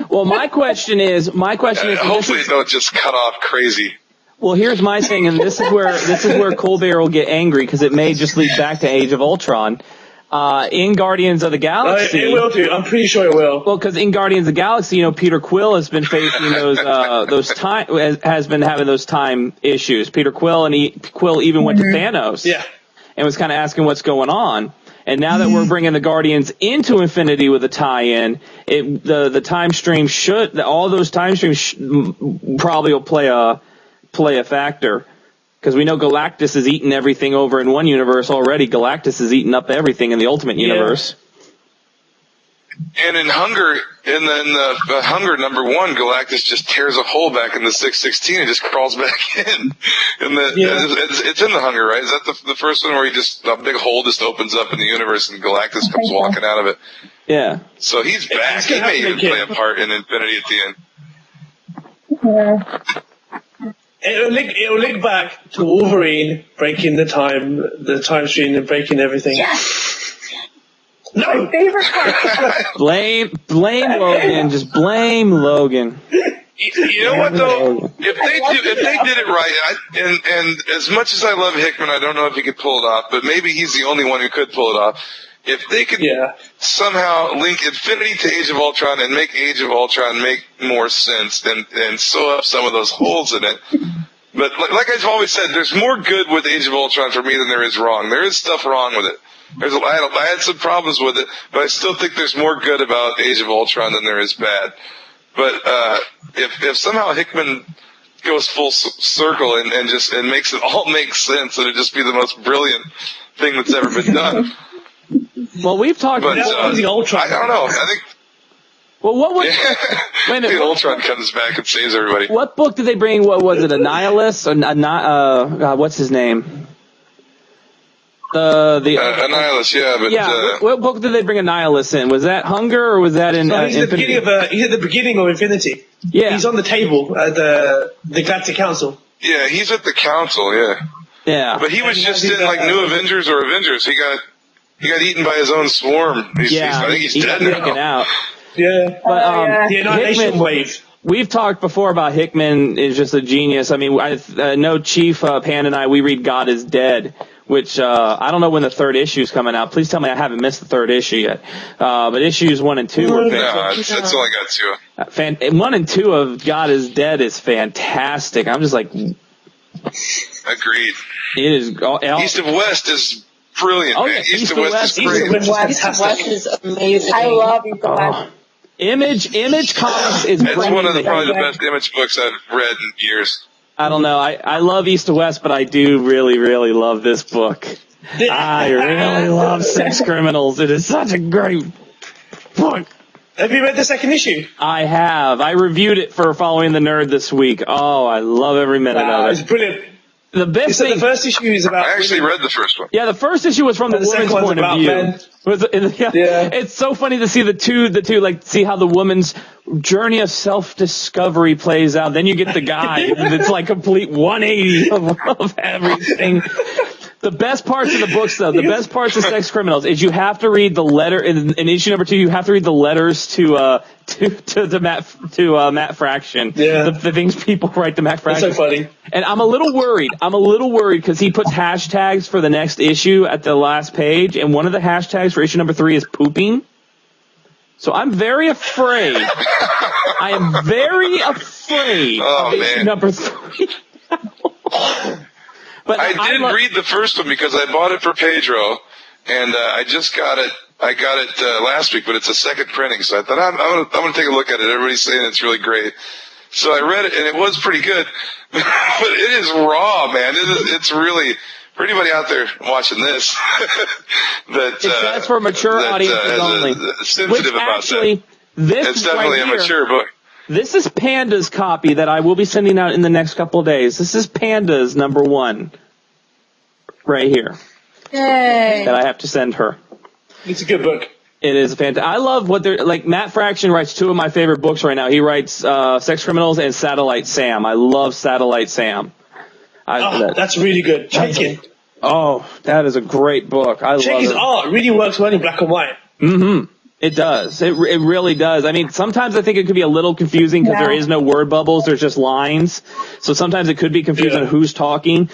Well, my question is, hopefully they don't just cut off crazy. well, here's my thing, and this is where Kulbir will get angry because it may just lead back to Age of Ultron. In Guardians of the Galaxy, It will do. I'm pretty sure it will. well, because in Guardians of the Galaxy, Peter Quill has been facing those time has been having those time issues. Peter Quill Quill even went to Thanos, and was kind of asking what's going on. And now that we're bringing the Guardians into Infinity with a tie-in, the time stream all those time streams probably will play a factor. Because we know Galactus is eating everything over in one universe already. Galactus is eating up everything in the Ultimate Universe. And in Hunger, the Hunger #1, Galactus just tears a hole back in the 616 and just crawls back in. It's in the Hunger, right? Is that the first one where a big hole just opens up in the universe and Galactus comes walking out of it? Yeah. So he's back. He may even play a part in Infinity at the end. Yeah. It'll link back to Wolverine breaking the time stream and breaking everything. Yes. No. My favorite part. Blame Logan. Just blame Logan. You know what though? If they did it right, and as much as I love Hickman, I don't know if he could pull it off, but maybe he's the only one who could pull it off. If they could somehow link Infinity to Age of Ultron and make Age of Ultron make more sense and sew up some of those holes in it. But like I've always said, there's more good with Age of Ultron for me than there is wrong. There is stuff wrong with it. I had some problems with it, but I still think there's more good about Age of Ultron than there is bad. But if somehow Hickman goes full circle and makes it all make sense, it'd just be the most brilliant thing that's ever been done. Well, we've talked about the Ultron. I don't know. I think. Well, what would? Wait a minute. Ultron comes back and saves everybody. What book did they bring? What was it? Annihilus? God, what's his name? Annihilus, but what book did they bring Annihilus in? Was that Hunger or was that in? He's at the beginning of Infinity. Yeah, he's on the table at the Galactic Council. Yeah, he's at the council. Yeah. But he was just in New Avengers or Avengers. He got eaten by his own swarm. I think he's dead now. Taken out. Yeah. But the Annihilation Hickman, wave. We've talked before about Hickman is just a genius. I mean, I know Chief Pan and I, we read God is Dead, which I don't know when the third issue is coming out. Please tell me I haven't missed the third issue yet. But issues 1 and 2 were fantastic. No, it's only got 2. 1 and 2 of God is Dead is fantastic. I'm just like... Agreed. It is... East of West is brilliant, man. Yeah, East of West is great. East of West is amazing. I love East of West. Image Comics is It's one of probably the best Image books I've read in years. I don't know. I love East of West, but I do really, really love this book. I really love Sex Criminals. It is such a great book. Have you read the second issue? I have. I reviewed it for Following the Nerd this week. Oh, I love every minute of it. It's brilliant. The best thing. The first issue is about. I actually read the first one. Yeah, the first issue was from the woman's point of view. It's so funny to see the two, see how the woman's journey of self-discovery plays out. Then you get the guy. It's like complete 180 of everything. The best parts of the books, though, the best parts of Sex Criminals is you have to read the letter in issue number 2. You have to read the letters to Matt Fraction. Yeah. The things people write to Matt Fraction. It's so funny. And I'm a little worried because he puts hashtags for the next issue at the last page, and one of the hashtags for issue number 3 is pooping. So I'm very afraid. I am very afraid of issue number 3. But I did read the first one because I bought it for Pedro, and I just got it. I got it last week, but it's a second printing, so I thought I'm going to take a look at it. Everybody's saying it's really great. So I read it, and it was pretty good. But it is raw, man. It's really, for anybody out there watching this, that's for mature audiences only. Sensitive Which about actually, that. It's definitely right a mature book. This is Panda's copy that I will be sending out in the next couple of days. This is Panda's #1. Right here. Yay. That I have to send her. It's a good book. It is fantastic. I love what they're like. Matt Fraction writes 2 of my favorite books right now. He writes Sex Criminals and Satellite Sam. I love Satellite Sam. That's really good. Check it. Oh, that is a great book. I Check love his it. art. It really works well in black and white. Mm-hmm. It does. It really does. I mean, sometimes I think it could be a little confusing because there is no word bubbles. There's just lines. So sometimes it could be confusing on who's talking.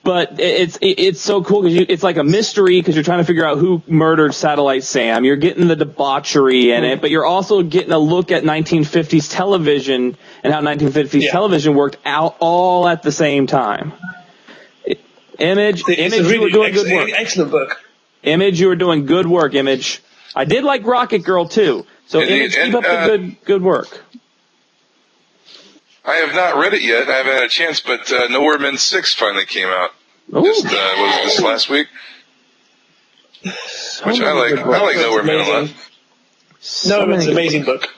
But it's so cool because it's like a mystery because you're trying to figure out who murdered Satellite Sam. You're getting the debauchery in it, but you're also getting a look at 1950s television and how 1950s television worked out all at the same time. Image, you were doing good work. Excellent book. Image, you were doing good work, Image. I did like Rocket Girl too. So Image, keep up the good work. I have not read it yet. I haven't had a chance, but Nowhere Men 6 finally came out. Was it this last week? Which I like. I like Nowhere Men a lot. Nowhere Men's an amazing book.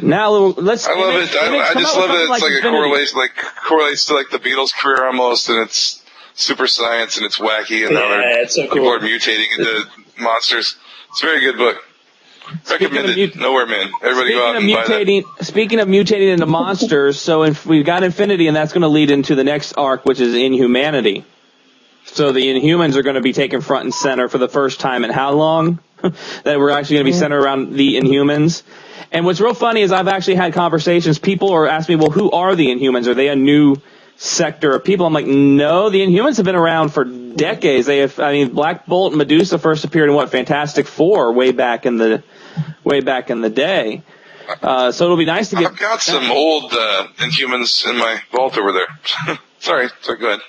Now let's. I love it. I just love that it's like a correlation, correlates to like the Beatles' career almost, and it's super science and it's wacky, and it's so cool. People are mutating into monsters. It's a very good book. Recommended. Nowhere Men. Everybody go out and buy that. Speaking of mutating into monsters, so if we've got Infinity, and that's going to lead into the next arc, which is Inhumanity. So the Inhumans are going to be taken front and center for the first time in how long? That we're actually going to be centered around the Inhumans. And what's real funny is I've actually had conversations. People are asking me, well, who are the Inhumans? Are they a new sector of people? I'm like, no, the Inhumans have been around for decades. Black Bolt and Medusa first appeared in Fantastic Four way back in the day. So it'll be nice to get. I've got some old Inhumans in my vault over there. Sorry, go ahead.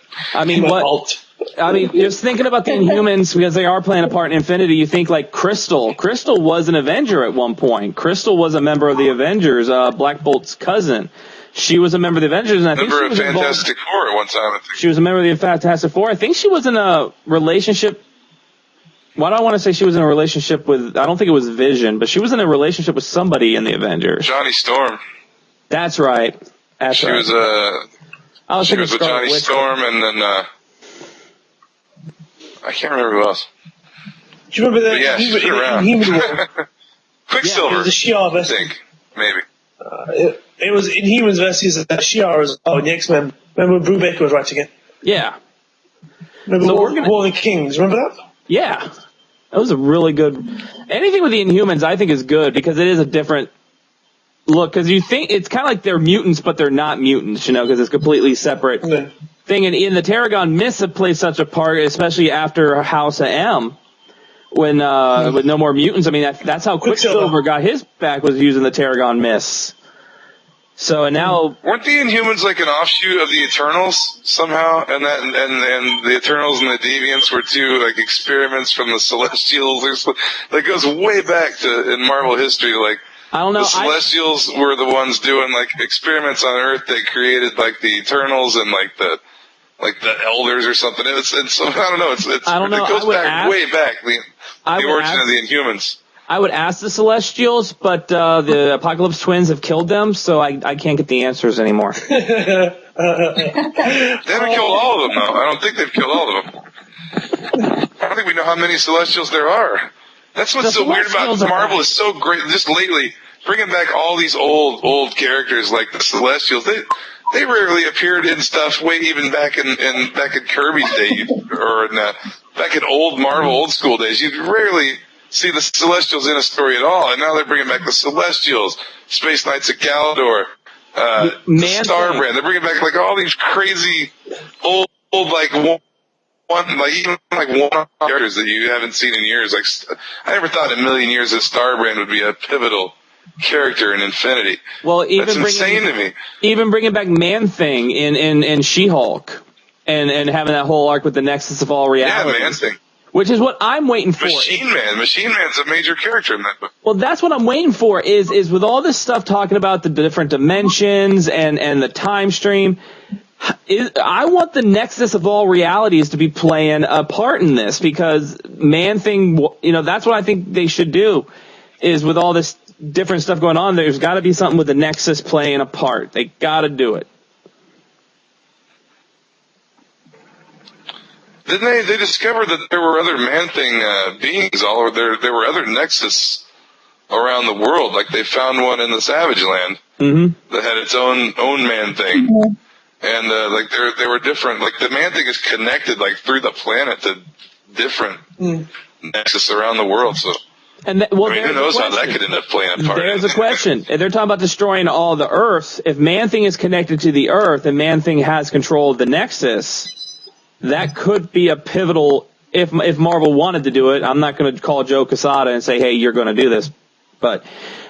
Just thinking about the Inhumans, because they are playing a part in Infinity, you think like Crystal. Crystal was an Avenger at one point. Crystal was a member of the Avengers, Black Bolt's cousin. She was a member of the Avengers, and I think she was Fantastic Four at one time. I think she was a member of the Fantastic Four. I think she was in a relationship. Why do I want to say she was in a relationship with? I don't think it was Vision, but she was in a relationship with somebody in the Avengers. Johnny Storm. That's right. She was with Johnny Storm, and then I can't remember who else. Do you remember that? Yeah, she's been around. Quicksilver. It was a Shi'ar versus. I think maybe. It was Inhumans versus Shi'ar as well in the X-Men. Remember when Brubaker was writing it? Yeah. Remember War of the Kings? Remember that? Yeah. That was a really good. Anything with the Inhumans, I think, is good because it is a different look. Because you think it's kind of like they're mutants, but they're not mutants, because it's a completely separate thing. And in the Tarragon myths have played such a part, especially after House of M, when with No More Mutants. I mean, that's how Quicksilver got his back, was using the Tarragon myths. So and now weren't the Inhumans like an offshoot of the Eternals somehow, and the Eternals and the Deviants were two like experiments from the Celestials, or something? Like, it goes way back to in Marvel history. Like, I don't know. The Celestials were the ones doing like experiments on Earth that created like the Eternals and like the Elders or something. I don't know. It goes way back. The origin of the Inhumans. I would ask the Celestials, but the Apocalypse Twins have killed them, so I can't get the answers anymore. They haven't killed all of them, though. I don't think they've killed all of them. I don't think we know how many Celestials there are. That's what's so weird about Marvel. Is so great. Just lately, bringing back all these old characters like the Celestials. They rarely appeared in stuff way even back in Kirby's day, or back in old Marvel, old school days. You'd rarely see the Celestials in a story at all, and now they're bringing back the Celestials, Space Knights of Galador, Starbrand. They're bringing back like all these crazy old even one characters that you haven't seen in years. Like, I never thought in a million years that Starbrand would be a pivotal character in Infinity. Well, that's insane to me. Even bringing back Man-Thing in She-Hulk, and having that whole arc with the Nexus of All Reality. Yeah, Man-Thing. which is what I'm waiting for. Machine Man's a major character in that book. Well, that's what I'm waiting for is with all this stuff talking about the different dimensions and the time stream. I want the nexus of all realities to be playing a part in this, because Man-Thing, that's what I think they should do, is with all this different stuff going on, there's got to be something with the nexus playing a part. They got to do it. Didn't they discovered that there were other Man-Thing beings all over there were other nexus around the world, like they found one in the Savage Land that had its own Man-Thing. Mm-hmm. And like they were different. Like the Man-Thing is connected like through the planet to different nexus around the world. So, and who knows how that could end up playing a part? There's a question. If they're talking about destroying all the Earth, if Man-Thing is connected to the Earth and Man-Thing has control of the nexus, that could be a pivotal. If Marvel wanted to do it, I'm not going to call Joe Quesada and say, "Hey, you're going to do this," but.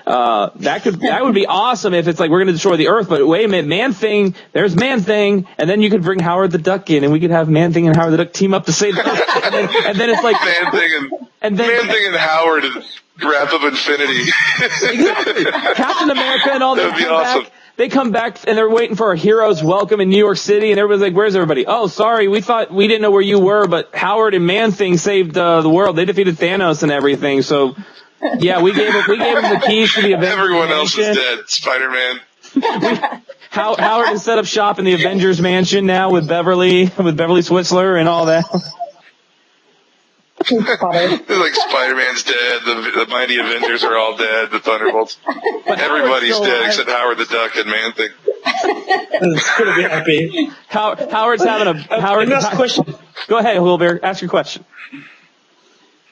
That would be awesome if it's like we're going to destroy the Earth, but wait a minute, Man-Thing, there's Man-Thing, and then you could bring Howard the Duck in, and we could have Man-Thing and Howard the Duck team up to save the Earth, and then it's like Man-Thing and Howard wrap up Infinity. Exactly. Captain America and all that. That would be awesome. They come back and they're waiting for a hero's welcome in New York City, and everybody's like, "Where's everybody?" "Oh, sorry, we didn't know where you were, but Howard and Man-Thing saved the world. They defeated Thanos and everything, so." Yeah, we gave him the keys to the Avengers. Everyone else is dead. Spider-Man. Howard has set up shop in the Avengers mansion now with Beverly Switzler and all that. Like Spider-Man's dead. The mighty Avengers are all dead. The Thunderbolts. Everybody's dead except Howard the Duck and Man-Thing. It's gonna be happy. Howard's having a Howard. Last question. Go ahead, Kulbir. Ask your question.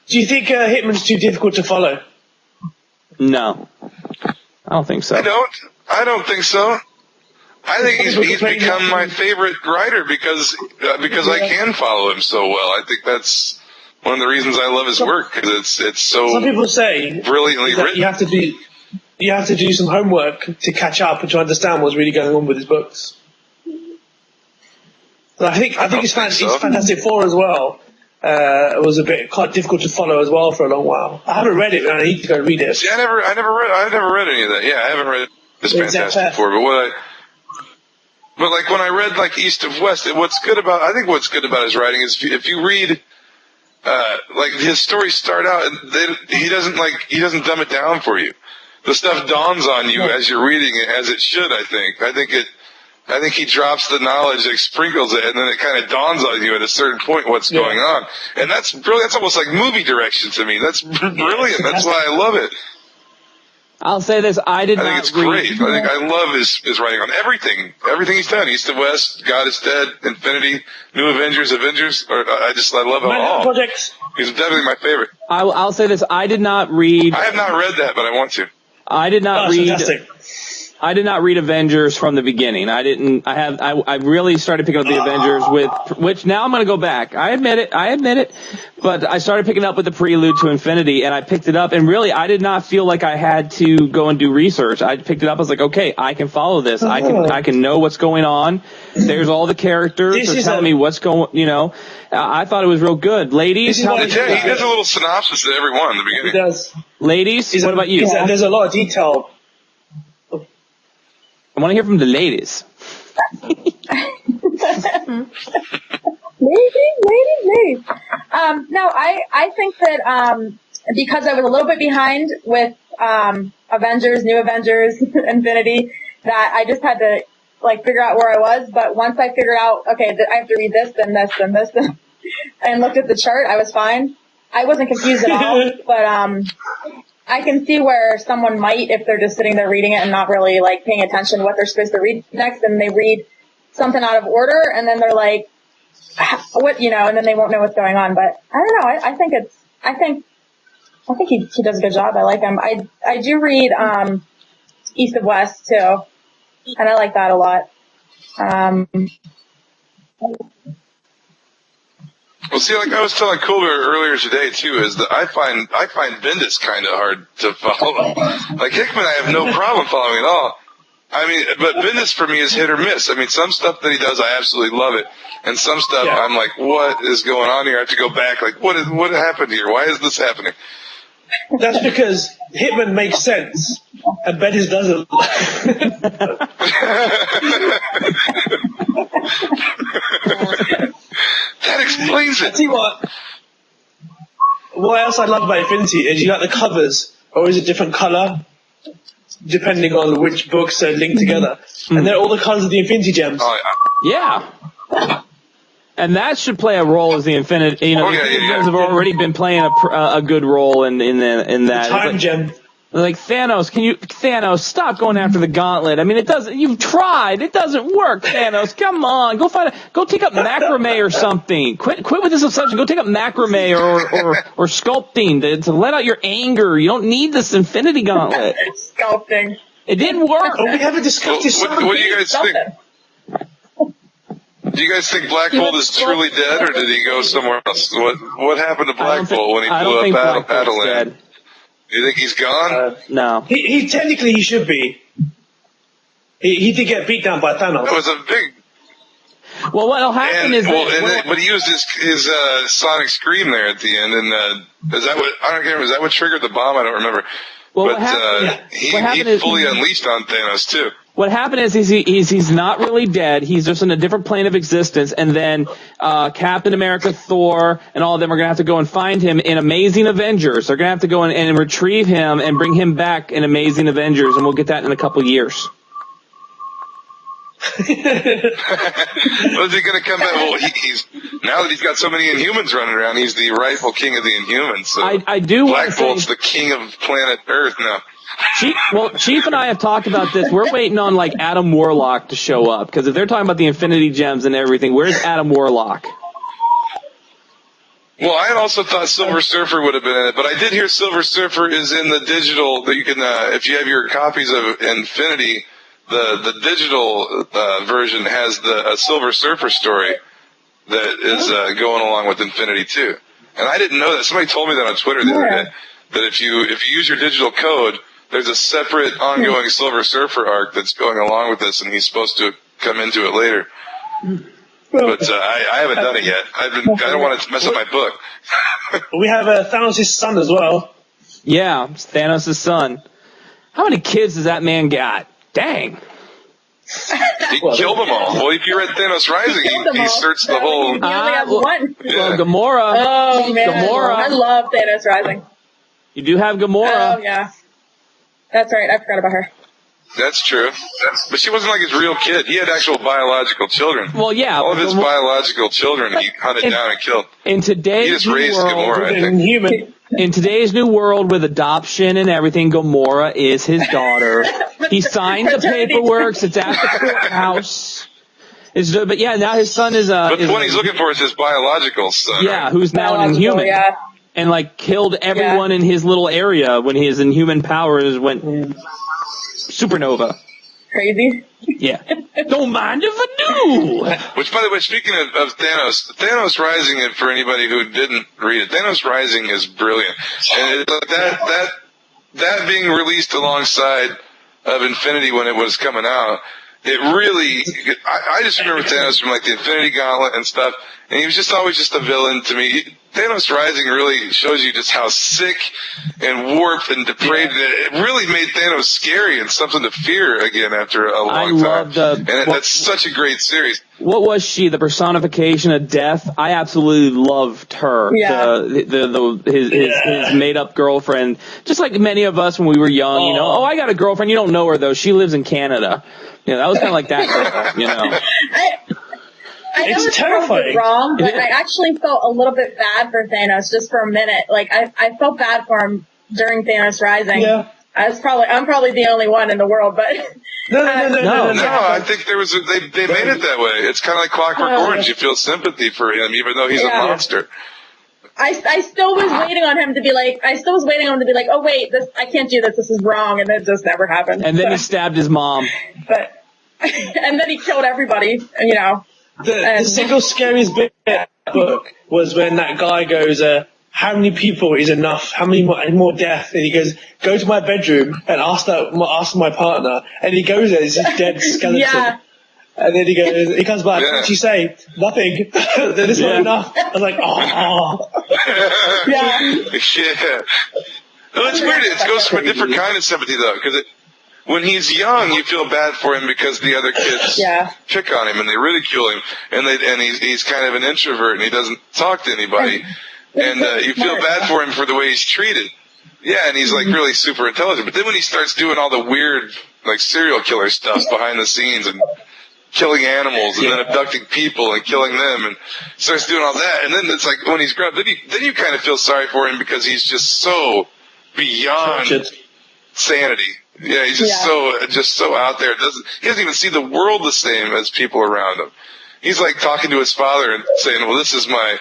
Do you think Hitman's too difficult to follow? No, I don't think so. I don't think so. I think he's become my favorite writer because I can follow him so well. I think that's one of the reasons I love his work, because it's so. Some people say brilliantly written. You have to do some homework to catch up and to understand what's really going on with his books. But I think it's Fantastic Four as well. It was a bit quite difficult to follow as well for a long while. I haven't read it, and I need to go read it. See, I never read any of that. Yeah, I haven't read this Fantastic Four, but like when I read like East of West, what's good about his writing is if you read like his stories start out, and he doesn't dumb it down for you. The stuff dawns on you as you're reading it, as it should. I think he drops the knowledge, like sprinkles it, and then it kind of dawns on you at a certain point what's going on. And that's almost like movie direction to me. That's brilliant. That's why I love it. I'll say this, I think it's great. I think I love his writing on everything. Everything he's done. East to West, God is Dead, Infinity, New Avengers. I love it all. Projects. He's definitely my favorite. I'll say this, I did not read. I have not read that, but I want to. I did not read. Fantastic. I did not read Avengers from the beginning. I really started picking up the Avengers which now I'm going to go back. I admit it, but I started picking up with the prelude to Infinity, and I picked it up, and really I did not feel like I had to go and do research. I picked it up, I was like, okay, I can follow this. I can know what's going on. There's all the characters. They're telling me what's going, I thought it was real good. Ladies, he does a little synopsis of every one in the beginning. He does. Ladies, what about you? There's a lot of detail. I want to hear from the ladies. Ladies. No, I think that because I was a little bit behind with Avengers, New Avengers, Infinity, that I just had to figure out where I was. But once I figured out, okay, I have to read this, then this, then this, and looked at the chart, I was fine. I wasn't confused at all, but I can see where someone might, if they're just sitting there reading it and not really paying attention to what they're supposed to read next, and they read something out of order, and then they're like, what, and then they won't know what's going on. But I don't know. I think he does a good job. I like him. I do read East of West too, and I like that a lot. Well, see, like I was telling Kulbir earlier today too, is that I find Bendis kind of hard to follow. Like Hickman, I have no problem following at all. I mean, but Bendis for me is hit or miss. I mean, some stuff that he does, I absolutely love it. And some stuff, I'm like, what is going on here? I have to go back. Like, what happened here? Why is this happening? That's because Hitman makes sense, and Bendis doesn't. That explains it. See what else I love about Infinity is you got the covers, or is it different color, depending on which books are linked together. And they're all the colors of the Infinity Gems. Yeah. And that should play a role as the Infinity. You know, the Infinity Gems have already been playing a good role in that. The time gem. Like Thanos, stop going after the gauntlet. I mean, you've tried. It doesn't work, Thanos. Come on. Go take up macrame or something. Quit with this obsession. Go take up macrame or sculpting to let out your anger. You don't need this Infinity Gauntlet. Sculpting. It didn't work. Oh, we haven't discussed this. What do you guys think? Do you guys think Black Bolt is truly dead, or did he go somewhere else? What happened to Black Bolt when he blew up Battleland? Do you think he's gone? No. He technically he should be. He did get beat down by Thanos. It was a big. Well, what'll happen but he used his sonic scream there at the end, and is that what I don't remember? Is that what triggered the bomb? I don't remember. Well, but he fully unleashed on Thanos too. What happened is he's not really dead. He's just in a different plane of existence. And then Captain America, Thor, and all of them are going to have to go and find him in Amazing Avengers. They're going to have to go and retrieve him and bring him back in Amazing Avengers, and we'll get that in a couple years. Was he going to come back? Well, he's now that he's got so many Inhumans running around, he's the rightful king of the Inhumans. So I do. Black Bolt's the king of planet Earth now. Chief and I have talked about this. We're waiting on like Adam Warlock to show up, because if they're talking about the Infinity Gems and everything, where's Adam Warlock? Well, I had also thought Silver Surfer would have been in it, but I did hear Silver Surfer is in the digital that you can, if you have your copies of Infinity, the digital version has a Silver Surfer story that is going along with Infinity too. And I didn't know that. Somebody told me that on Twitter the other day, that if you use your digital code, there's a separate ongoing Silver Surfer arc that's going along with this, and he's supposed to come into it later. But I haven't done it yet. I don't want to mess up my book. We have Thanos' son as well. Yeah, Thanos' son. How many kids does that man got? Dang. He killed them all. Well, if you read Thanos Rising, he searched the whole... He only has one. Well, Gamora. Oh, man. Gamora. I love Thanos Rising. You do have Gamora. Oh, yeah. That's right. I forgot about her. That's true. But she wasn't like his real kid. He had actual biological children. Well, yeah. All of his biological children he hunted down and killed. In today's he just raised Gamora, I think. In today's new world with adoption and everything, Gamora is his daughter. He signed the paperwork. It's at the courthouse. But yeah, now his son is But the one he's looking for is his biological son. Yeah, right? who's now an Inhuman. Yeah. And like killed everyone in his little area when his Inhuman powers went supernova. Crazy. Yeah. Don't mind if I do. Which, by the way, speaking of Thanos Rising, and for anybody who didn't read it, Thanos Rising is brilliant. And that being released alongside of Infinity when it was coming out, it really, I just remember Thanos from like the Infinity Gauntlet and stuff, and he was just always just a villain to me. Thanos Rising really shows you just how sick and warped and depraved it really made Thanos scary and something to fear again after a long time. That's such a great series. What was she? The personification of death? I absolutely loved her. Yeah. His made up girlfriend. Just like many of us when we were young, you know. Oh, I got a girlfriend. You don't know her though. She lives in Canada. You know, that was kind of like that girl, you know. I know it's terrifying. Wrong, but I actually felt a little bit bad for Thanos just for a minute. Like I felt bad for him during Thanos Rising. Yeah. I'm probably the only one in the world, but No. I think they made it that way. It's kind of like Clockwork Orange. You feel sympathy for him, even though he's a monster. I still was waiting on him to be like, oh wait, I can't do this. This is wrong, and it just never happened. And then he stabbed his mom. And then he killed everybody. You know. The single scariest bit of the book was when that guy goes, how many people is enough? How many more death? And he goes, go to my bedroom and ask my partner. And he goes there, it's this dead skeleton. Yeah. And then he comes back, what did you say? Nothing. Then it's not enough. I was like, oh. Yeah. Yeah. No, it's weird. It goes from a different kind of sympathy, though, because when he's young, you feel bad for him because the other kids pick on him and they ridicule him, and he's kind of an introvert and he doesn't talk to anybody, and you feel bad for him for the way he's treated. Yeah, and he's like really super intelligent. But then when he starts doing all the weird, like serial killer stuff behind the scenes and killing animals and then abducting people and killing them and starts doing all that, and then it's like when he's grown up, then you kind of feel sorry for him because he's just so beyond sanity. Yeah, he's just so out there. He doesn't even see the world the same as people around him. He's like talking to his father and saying, "Well, this is my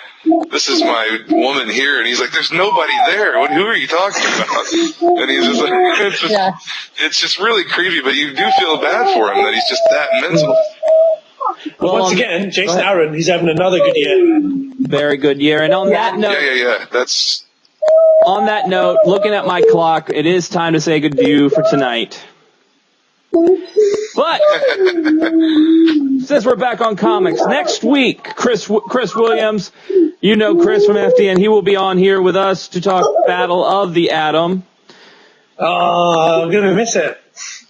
woman here," and he's like, "There's nobody there. Who are you talking about?" And he's just like, it's just really creepy. But you do feel bad for him that he's just that mental. Well, once again, Jason Aaron, he's having another good year. Very good year. And on that note, That's. On that note, looking at my clock, it is time to say adieu for tonight. But since we're back on comics, next week, Chris Williams, you know Chris from FDN, he will be on here with us to talk Battle of the Atom. Oh, I'm gonna miss it.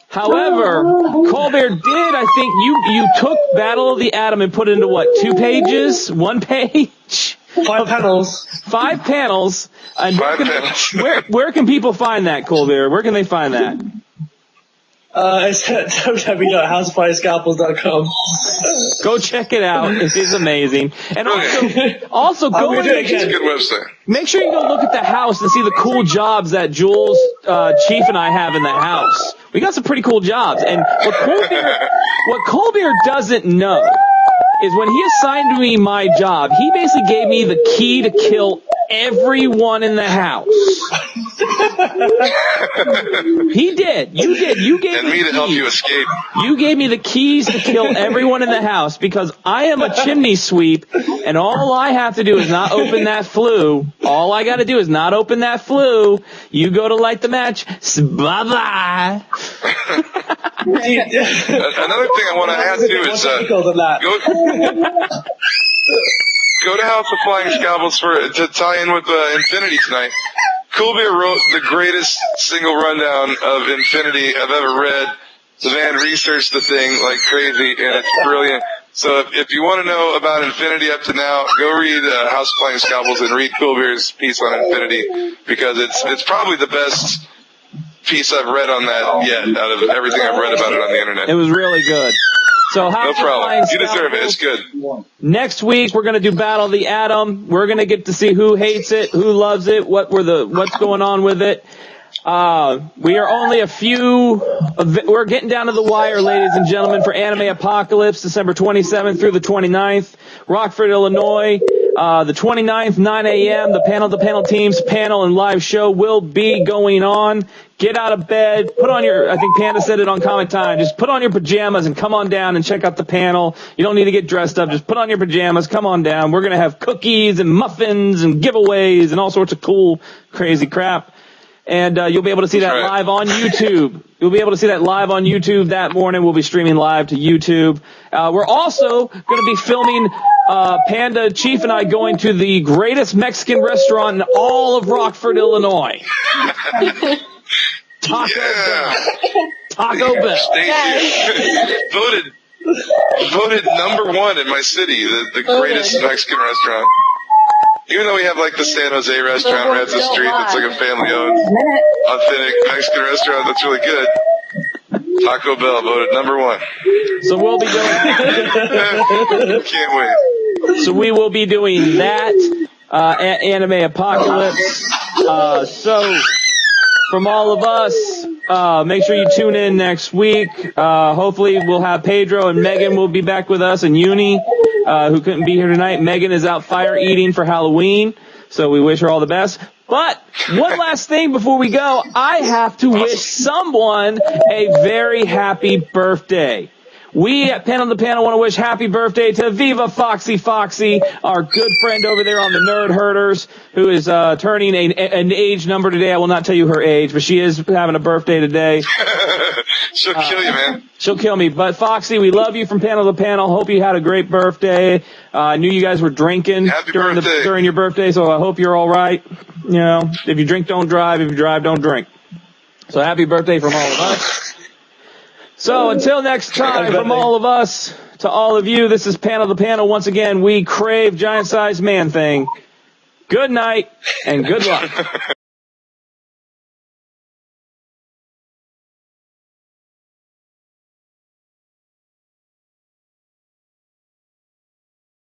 However, Kulbir did, I think, you took Battle of the Atom and put it into what, 2 pages? 1 page? 5 panels. 5 panels. And 5 panels. Where can people find that, Kulbir? Where can they find that? It's at www.houseflyingscapels.com. Go check it out. It is amazing. And also go and It's a good website. make sure you go look at the house and see the cool jobs that Jules, Chief, and I have in the house. We got some pretty cool jobs. And what Kulbir doesn't know is when he assigned me my job, he basically gave me the key to kill everyone in the house. He did. You did. You gave And me to help you escape. You gave me the keys to kill everyone in the house because I am a chimney sweep, and all I have to do is not open that flue. All I got to do is not open that flue. You go to light the match. Bye-bye. Another thing I want to add too is go to House of Flying Scapels to tie in with Infinity tonight. Kulbir wrote the greatest single rundown of Infinity I've ever read. The man researched the thing like crazy, and it's brilliant. So if you want to know about Infinity up to now, go read House of Flying Scapels and read Kulbir's piece on Infinity, because it's probably the best piece I've read on that yet out of everything I've read about it on the internet. It was really good. So No problem. You deserve it. It's good. Next week we're going to do Battle of the Atom. We're going to get to see who hates it, who loves it, what's going on with it. We are only we're getting down to the wire, ladies and gentlemen, for Anime Apocalypse, December 27th through the 29th, Rockford, Illinois. The 29th, 9 a.m., the panel teams panel and live show will be going on. Get out of bed, I think Panda said it on Comic Time, just put on your pajamas and come on down and check out the panel. You don't need to get dressed up, just put on your pajamas, come on down. We're going to have cookies and muffins and giveaways and all sorts of cool, crazy crap. And you'll be able to see that live on YouTube. You'll be able to see that live on YouTube that morning. We'll be streaming live to YouTube. We're also going to be filming Panda, Chief, and I going to the greatest Mexican restaurant in all of Rockford, Illinois. Taco Bell. Taco Bell. Voted number 1 in my city, the greatest Mexican restaurant. Even though we have like the San Jose restaurant right up the street that's like a family-owned, authentic Mexican restaurant that's really good, Taco Bell voted number 1. So we'll be doing Can't wait. So we will be doing that, Anime Apocalypse. So from all of us, make sure you tune in next week. Hopefully we'll have Pedro and Megan will be back with us, and Uni, who couldn't be here tonight. Megan is out fire eating for Halloween, so we wish her all the best. But one last thing before we go, I have to wish someone a very happy birthday. We at Pen on the Panel want to wish happy birthday to Viva Foxy, our good friend over there on the Nerd Herders, who is turning an age number today. I will not tell you her age, but she is having a birthday today. She'll kill you, man. She'll kill me. But Foxy, we love you from Pen on the Panel. Hope you had a great birthday. I knew you guys were drinking during your birthday, so I hope you're all right. You know, if you drink, don't drive. If you drive, don't drink. So happy birthday from all of us. So until next time, from all of us to all of you, this is Pen on the Panel. Once again, we crave giant-sized man thing. Good night and good luck.